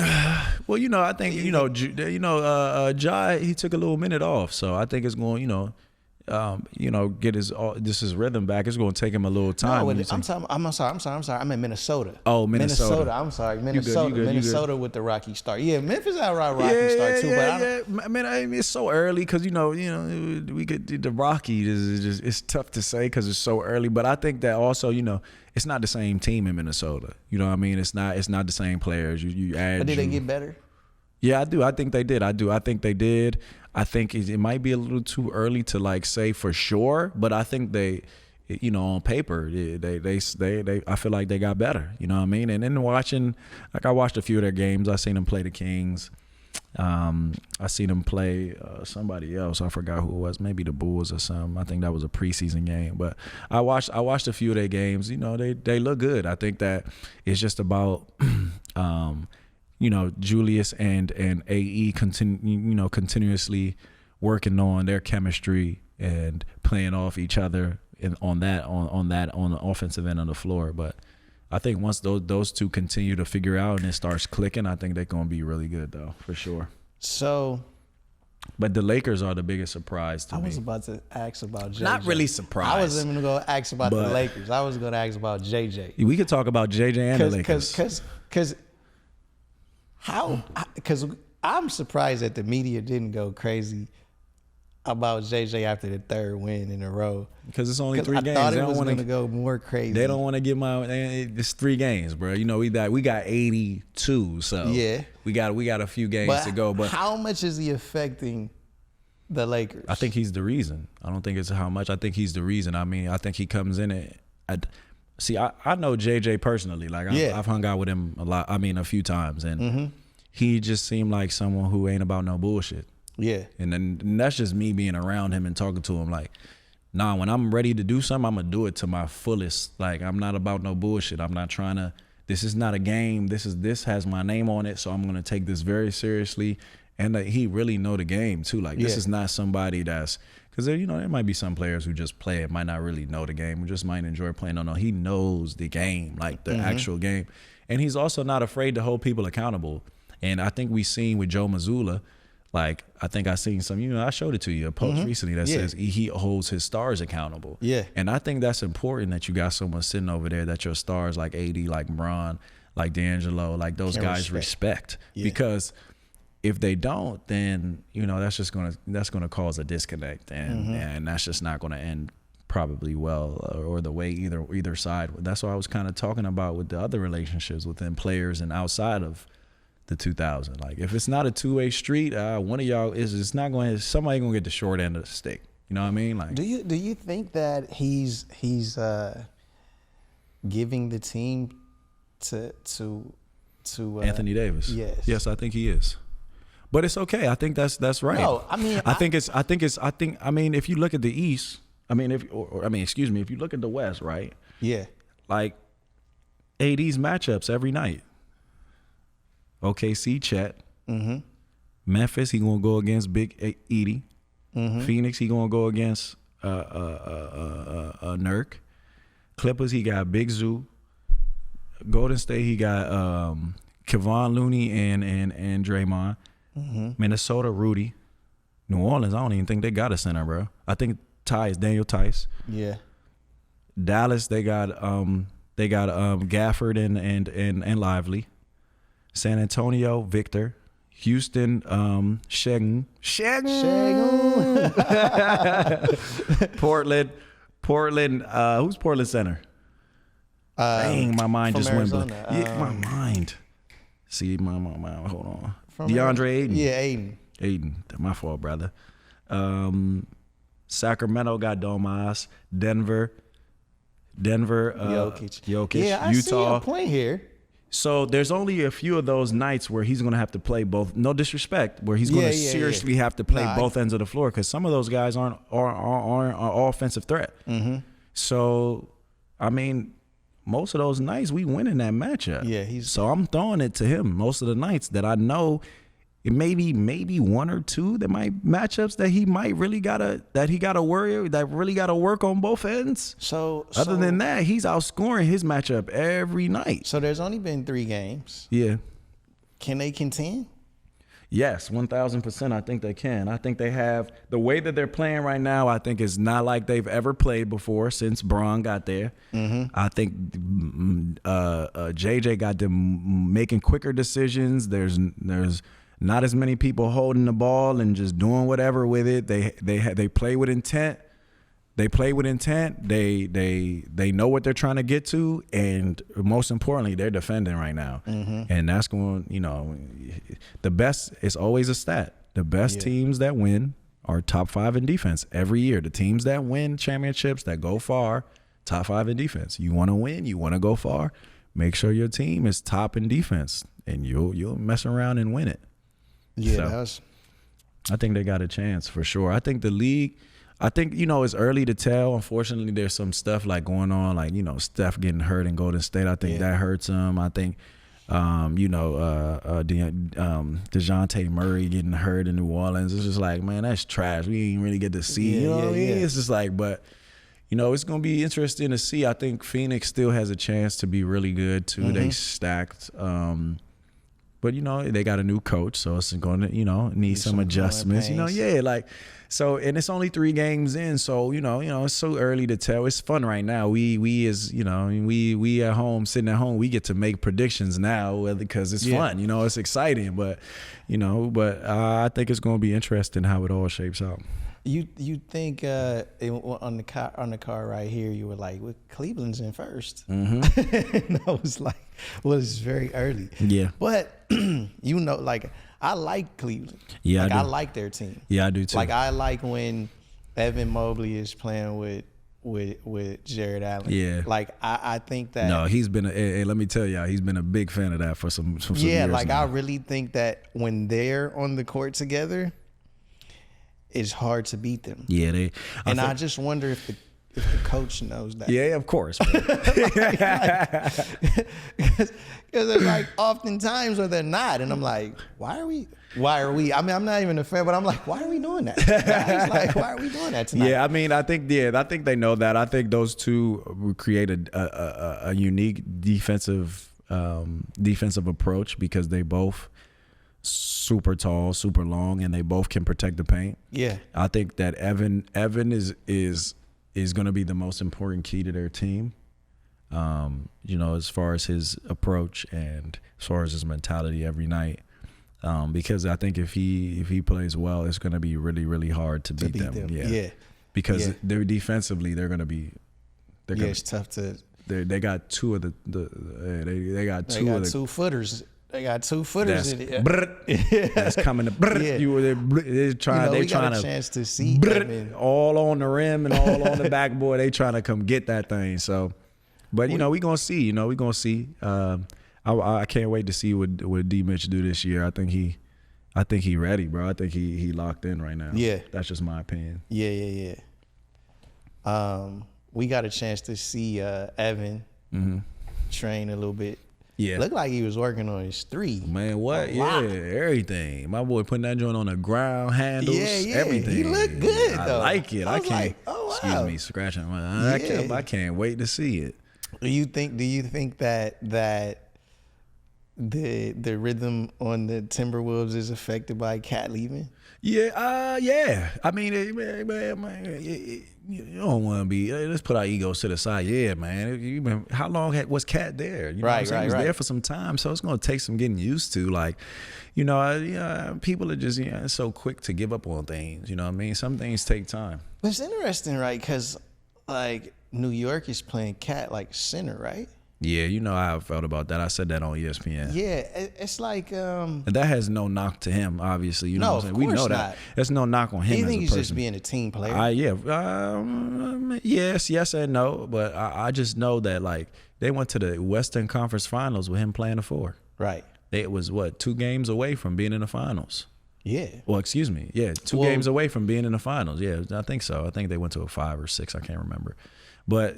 Well, I think Jai, he took a little minute off, so I think it's going, get his rhythm back. It's going to take him a little time. No, I'm sorry. I'm in Minnesota. Oh, Minnesota. I'm sorry, Minnesota. You good. Minnesota with the Rocky start. Yeah, Memphis had a Rocky start too. I mean, it's so early because we could the Rocky is just, it's tough to say because it's so early. But I think that also it's not the same team in Minnesota. You know what I mean? It's not the same players. You add. But did they get better? Yeah, I do. I think they did. I think they did. I think it might be a little too early to like say for sure, but I think they, on paper, they I feel like they got better. You know what I mean? And then I watched a few of their games. I seen them play the Kings. I seen them play somebody else. I forgot who it was. Maybe the Bulls or something. I think that was a preseason game. But I watched a few of their games. They look good. I think that it's just about. Julius and AE continuously working on their chemistry and playing off each other on the offensive end of the floor. But I think once those two continue to figure out and it starts clicking, I think they're going to be really good though, for sure. So, but the Lakers are the biggest surprise to me. I was about to ask about JJ. Not really surprised. I wasn't going to go ask about the Lakers. I was going to ask about JJ. We could talk about JJ and the Lakers. Because I'm surprised that the media didn't go crazy about JJ after the third win in a row. Because it's only 3 games. I thought it was going to go more crazy. They don't want to get it's 3 games, bro. We got 82, so yeah, we got a few games to go. But how much is he affecting the Lakers? I think he's the reason. I don't think it's how much. I think he's the reason. I mean, I think he comes in it. I know JJ personally. Like I've hung out with him a lot. I mean, a few times, and he just seemed like someone who ain't about no bullshit. Yeah, and that's just me being around him and talking to him. Like, nah, when I'm ready to do something, I'm gonna do it to my fullest. Like, I'm not about no bullshit. I'm not trying to. This is not a game. This has my name on it, so I'm gonna take this very seriously. And he really know the game too. Like, this is not somebody that's. Because there might be some players who just play it, might not really know the game, who just might enjoy playing. No, he knows the game, like the actual game. And he's also not afraid to hold people accountable. And I think we seen with Joe Mazzulla, like I think I seen some, I showed it to you, a post recently that says he holds his stars accountable. Yeah. And I think that's important that you got someone sitting over there that your stars like AD, like Bron, like D'Angelo, like those guys respect. Yeah. Because if they don't, then that's gonna cause a disconnect, and that's just not gonna end probably well or the way either side. That's what I was kind of talking about with the other relationships within players and outside of the 2000. Like if it's not a two-way street, one of y'all somebody gonna get the short end of the stick. You know what I mean? Like, do you think that he's giving the team to Anthony Davis? Yes, I think he is. But it's okay. I think that's right. No, I mean, I mean, if you look at the East, if you look at the West, right? Yeah. Like AD's matchups every night. OKC, Chet. Memphis, he gonna go against Big Edie. Phoenix, he gonna go against Nurk. Clippers, he got Big Zoo. Golden State, he got Kevon Looney and Draymond. Minnesota, Rudy. New Orleans, I don't even think they got a center, bro. I think Daniel Tice. Yeah. Dallas, they got Gafford and Lively. San Antonio, Victor. Houston, Şengün. Portland, who's Portland center? Dang, my mind just went blank. Yeah, my mind. See, my hold on. DeAndre Ayton. Yeah, Ayton. My fault, brother. Sacramento got Domas. Denver, Jokic. Yeah, I Utah. See a point here. So there's only a few of those nights where he's going to have to play both. No disrespect, where he's going to seriously have to play both ends of the floor because some of those guys aren't an offensive threat. So, I mean, most of those nights we win in that matchup. Yeah, so I'm throwing it to him most of the nights that I know maybe one or two matchups that he really gotta work on both ends. So other than that, he's outscoring his matchup every night. So there's only been 3 games. Yeah. Can they contend? Yes, 1,000%. I think they can. I think they have the way that they're playing right now. I think is not like they've ever played before since Bron got there. I think JJ got them making quicker decisions. There's not as many people holding the ball and just doing whatever with it. They play with intent. They play with intent. They know what they're trying to get to, and most importantly, they're defending right now. And that's going. The best is always a stat. The best teams that win are top 5 in defense every year. The teams that win championships, that go far, top 5 in defense. You want to win. You want to go far. Make sure your team is top in defense, and you'll mess around and win it. Yeah, so, I think they got a chance for sure. I think the league. I think, it's early to tell. Unfortunately, there's some stuff like going on, like, Steph getting hurt in Golden State. I think that hurts him. I think, DeJounte Murray getting hurt in New Orleans. It's just like, man, that's trash. We didn't really get to see. It's just like, but, it's going to be interesting to see. I think Phoenix still has a chance to be really good, too. They stacked. But, they got a new coach, so it's going to, need some adjustments. So, and it's only 3 games in, so, it's so early to tell. It's fun right now. We as, we at home, sitting at home, we get to make predictions now because it's fun, it's exciting. But, I think it's going to be interesting how it all shapes out. You think on the car right here, you were like, well, Cleveland's in first. And I was like, well, it's very early. Yeah. But, I like Cleveland. Yeah, I like their team. Yeah, I do too. I like when Evan Mobley is playing with Jared Allen. Yeah. I think that. No, he's been let me tell y'all, he's been a big fan of that for some years now. I really think that when they're on the court together, it's hard to beat them. Yeah, I just wonder if the coach knows that. Yeah, of course. Because like oftentimes or they're not, and I'm like, why are we? I mean, I'm not even a fan, but I'm like, why are we doing that? Guys, like, why are we doing that tonight? Yeah, I mean, I think they know that. I think those two would create a unique defensive approach because they both super tall, super long, and they both can protect the paint. Yeah, I think that Evan is going to be the most important key to their team. As far as his approach and as far as his mentality every night. Because I think if he plays well, it's going to be really, really hard to beat them. Yeah. Because they're defensively, they're going to be. It's tough to. They got two of they got two footers. They got 2 footers in it. That's coming to. They're trying. They trying a chance to see all on the rim and all on the backboard. They trying to come get that thing. So, but we gonna see. We gonna see. I can't wait to see what D Mitch do this year. I think he ready, bro. I think he locked in right now. Yeah, that's just my opinion. Yeah. We got a chance to see Evan train a little bit. Yeah, looked like he was working on his 3. Man, what? Yeah, everything. My boy putting that joint on the ground, handles, everything. He looked good though. I like it. I can't. Like, oh, wow. Excuse me, scratching my. I can't wait to see it. Do you think that the rhythm on the Timberwolves is affected by Cat leaving? Yeah, yeah. I mean, man, you don't want to be. Let's put our egos to the side. Yeah, man. How long was Cat there? You know right. He was there for some time, so it's going to take some getting used to. Like, people are just so quick to give up on things. You know what I mean? Some things take time. But it's interesting, right? Because like New York is playing Cat like center, right? Yeah, how I felt about that. I said that on ESPN. Yeah, it's like and that has no knock to him, obviously. You know what I'm saying? We know that. Not. There's no knock on him. You think as a he's person. just being a team player? Yes and no. But I just know that like they went to the Western Conference Finals with him playing the 4. Right. It was 2 games away from being in the finals. Yeah. Well, excuse me. Yeah, 2 games away from being in the finals. Yeah, I think so. I think they went to a 5 or 6. I can't remember. But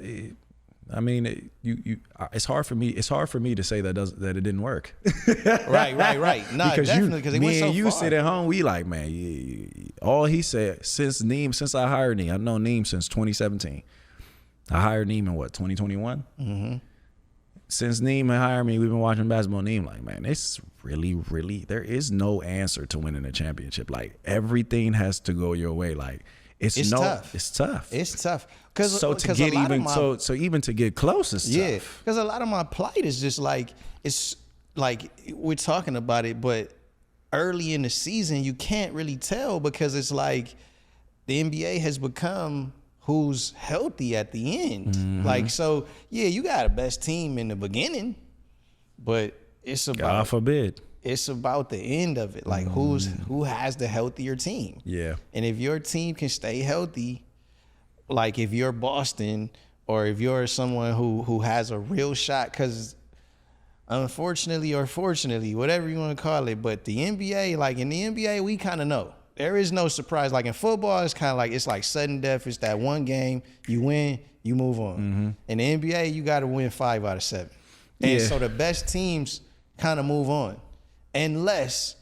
I mean, it's hard for me. It's hard for me to say that it didn't work. Right. No, because definitely, because me went so and you far. sit at home. We like, man. All he said since I hired Neem. I've known Neem since 2017. I hired Neem in what 2021. Mm-hmm. Since Neem hired me, we've been watching basketball. Neem like, man, it's really. There is no answer to winning a championship. Like everything has to go your way. Like. It's tough. It's tough. It's tough. So to get even so even to get close is tough. Yeah, because a lot of my plight is just like, it's like we're talking about it, but early in the season you can't really tell because it's like the NBA has become who's healthy at the end. Mm-hmm. Like, so yeah, you got a best team in the beginning, but it's about, God forbid, it's about the end of it. Like who has the healthier team. Yeah. And if your team can stay healthy, like if you're Boston or if you're someone who has a real shot, because unfortunately or fortunately, whatever you want to call it, but the NBA, like in the NBA, we kind of know. There is no surprise. Like in football, it's kind of like, it's like sudden death. It's that one game, you win, you move on. Mm-hmm. In the NBA, you got to win 5 out of 7. And so the best teams kind of move on. Unless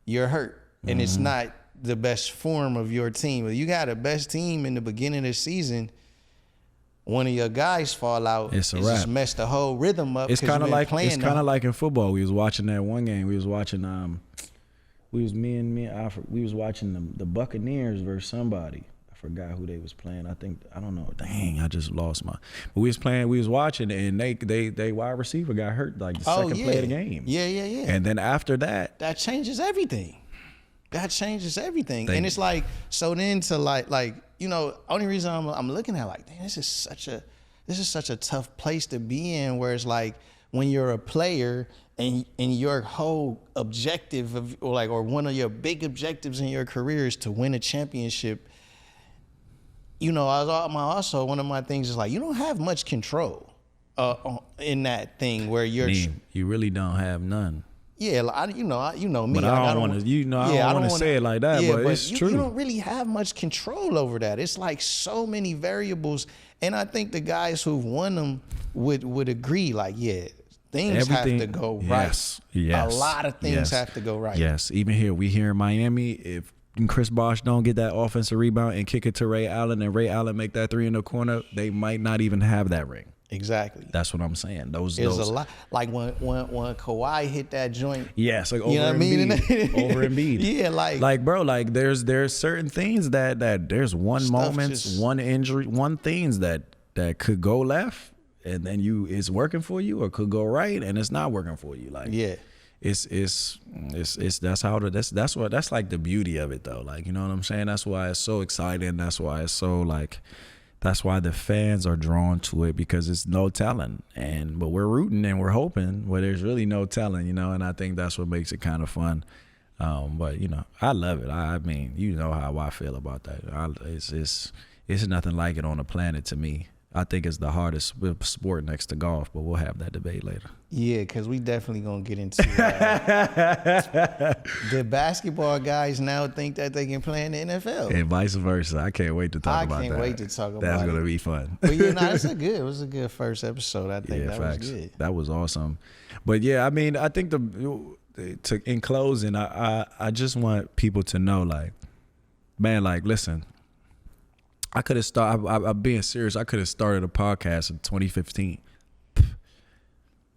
you're hurt and it's not the best form of your team. If you got a best team in the beginning of the season, one of your guys fall out, it's just messed the whole rhythm up. It's kind of like in football. We was watching that one game. We was watching we was watching the Buccaneers versus somebody. I forgot who they was playing. I don't know. Dang, I just lost my. But we was watching, and they wide receiver got hurt like the second play of the game. Yeah. And then after that changes everything. And it's like, so then to like you know, only reason I'm looking at like, damn, this is such a tough place to be in, where it's like when you're a player and your whole objective or one of your big objectives in your career is to win a championship. You know, also one of my things is like, you don't have much control in that thing where you really don't have none. Yeah, you know me. But I don't want to say it like that, but it's true. You don't really have much control over that. It's like so many variables, and I think the guys who've won them would agree. Like, yeah, things have to go right. Yes. A lot of things have to go right. Yes. Even here in Miami, if Chris Bosh don't get that offensive rebound and kick it to Ray Allen, and Ray Allen make that 3 in the corner, they might not even have that ring. Exactly. That's what I'm saying. Those a lot. Like when Kawhi hit that joint. Yes, like over Embiid. Over Embiid. Yeah, like bro, like there's certain things that there's one moments, one injury, one things that could go left, and then it's working for you, or could go right and it's not working for you. Like it's that's like the beauty of it though. Like, you know what I'm saying? That's why it's so exciting. That's why it's so like. That's why the fans are drawn to it, because it's no telling. But we're rooting and we're hoping, but there's really no telling, you know, and I think that's what makes it kind of fun. But, you know, I love it. I mean, you know how I feel about that. It's nothing like it on the planet to me. I think it's the hardest sport next to golf, but we'll have that debate later. Yeah, because we definitely going to get into the basketball guys now think that they can play in the NFL. And vice versa. I can't wait to talk about that. I can't wait to talk about That's going to be fun. But yeah, it was a good first episode. I think that was good. That was awesome. But yeah, I mean, I think in closing, I just want people to know, like, man, like, listen, I could have started, I'm being serious, I could have started a podcast in 2015.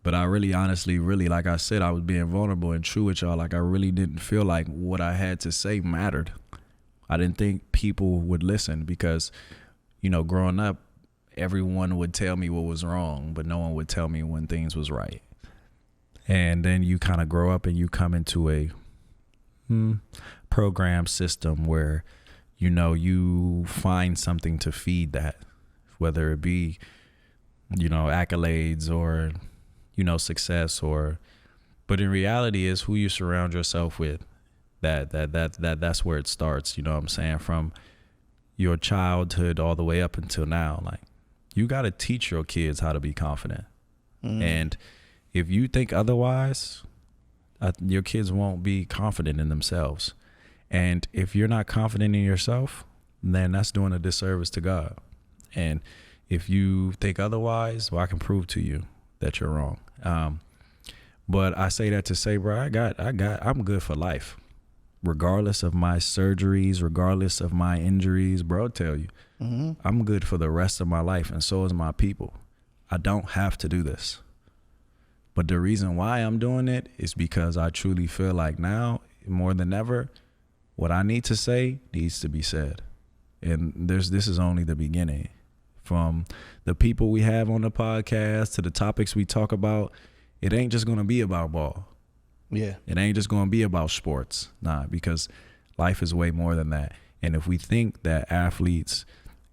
But I really, honestly, like I said, I was being vulnerable and true with y'all. Like, I really didn't feel like what I had to say mattered. I didn't think people would listen because, you know, growing up, everyone would tell me what was wrong, but no one would tell me when things was right. And then you kind of grow up and you come into a program system where, you know, you find something to feed that, whether it be, you know, accolades or, you know, success, but in reality is who you surround yourself with. That's where it starts. You know what I'm saying? From your childhood all the way up until now, like, you got to teach your kids how to be confident. And if you think otherwise, your kids won't be confident in themselves. And if you're not confident in yourself, then that's doing a disservice to God. And If you think otherwise, well, I can prove to you that you're wrong. But I say that to say, bro, I'm good for life. Regardless of my surgeries, regardless of my injuries, bro, I'll tell you, I'm good for the rest of my life, and so is my people. I don't have to do this. But the reason why I'm doing it is because I truly feel like now, more than ever, what I need to say needs to be said. And this is only the beginning. From the people we have on the podcast to the topics we talk about, it ain't just going to be about ball. Yeah. It ain't just going to be about sports. Nah, because life is way more than that. And if we think that athletes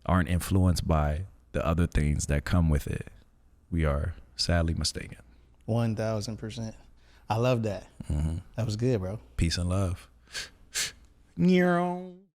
aren't influenced by the other things that come with it, we are sadly mistaken. 1000%. I love that. That was good, bro. Peace and love.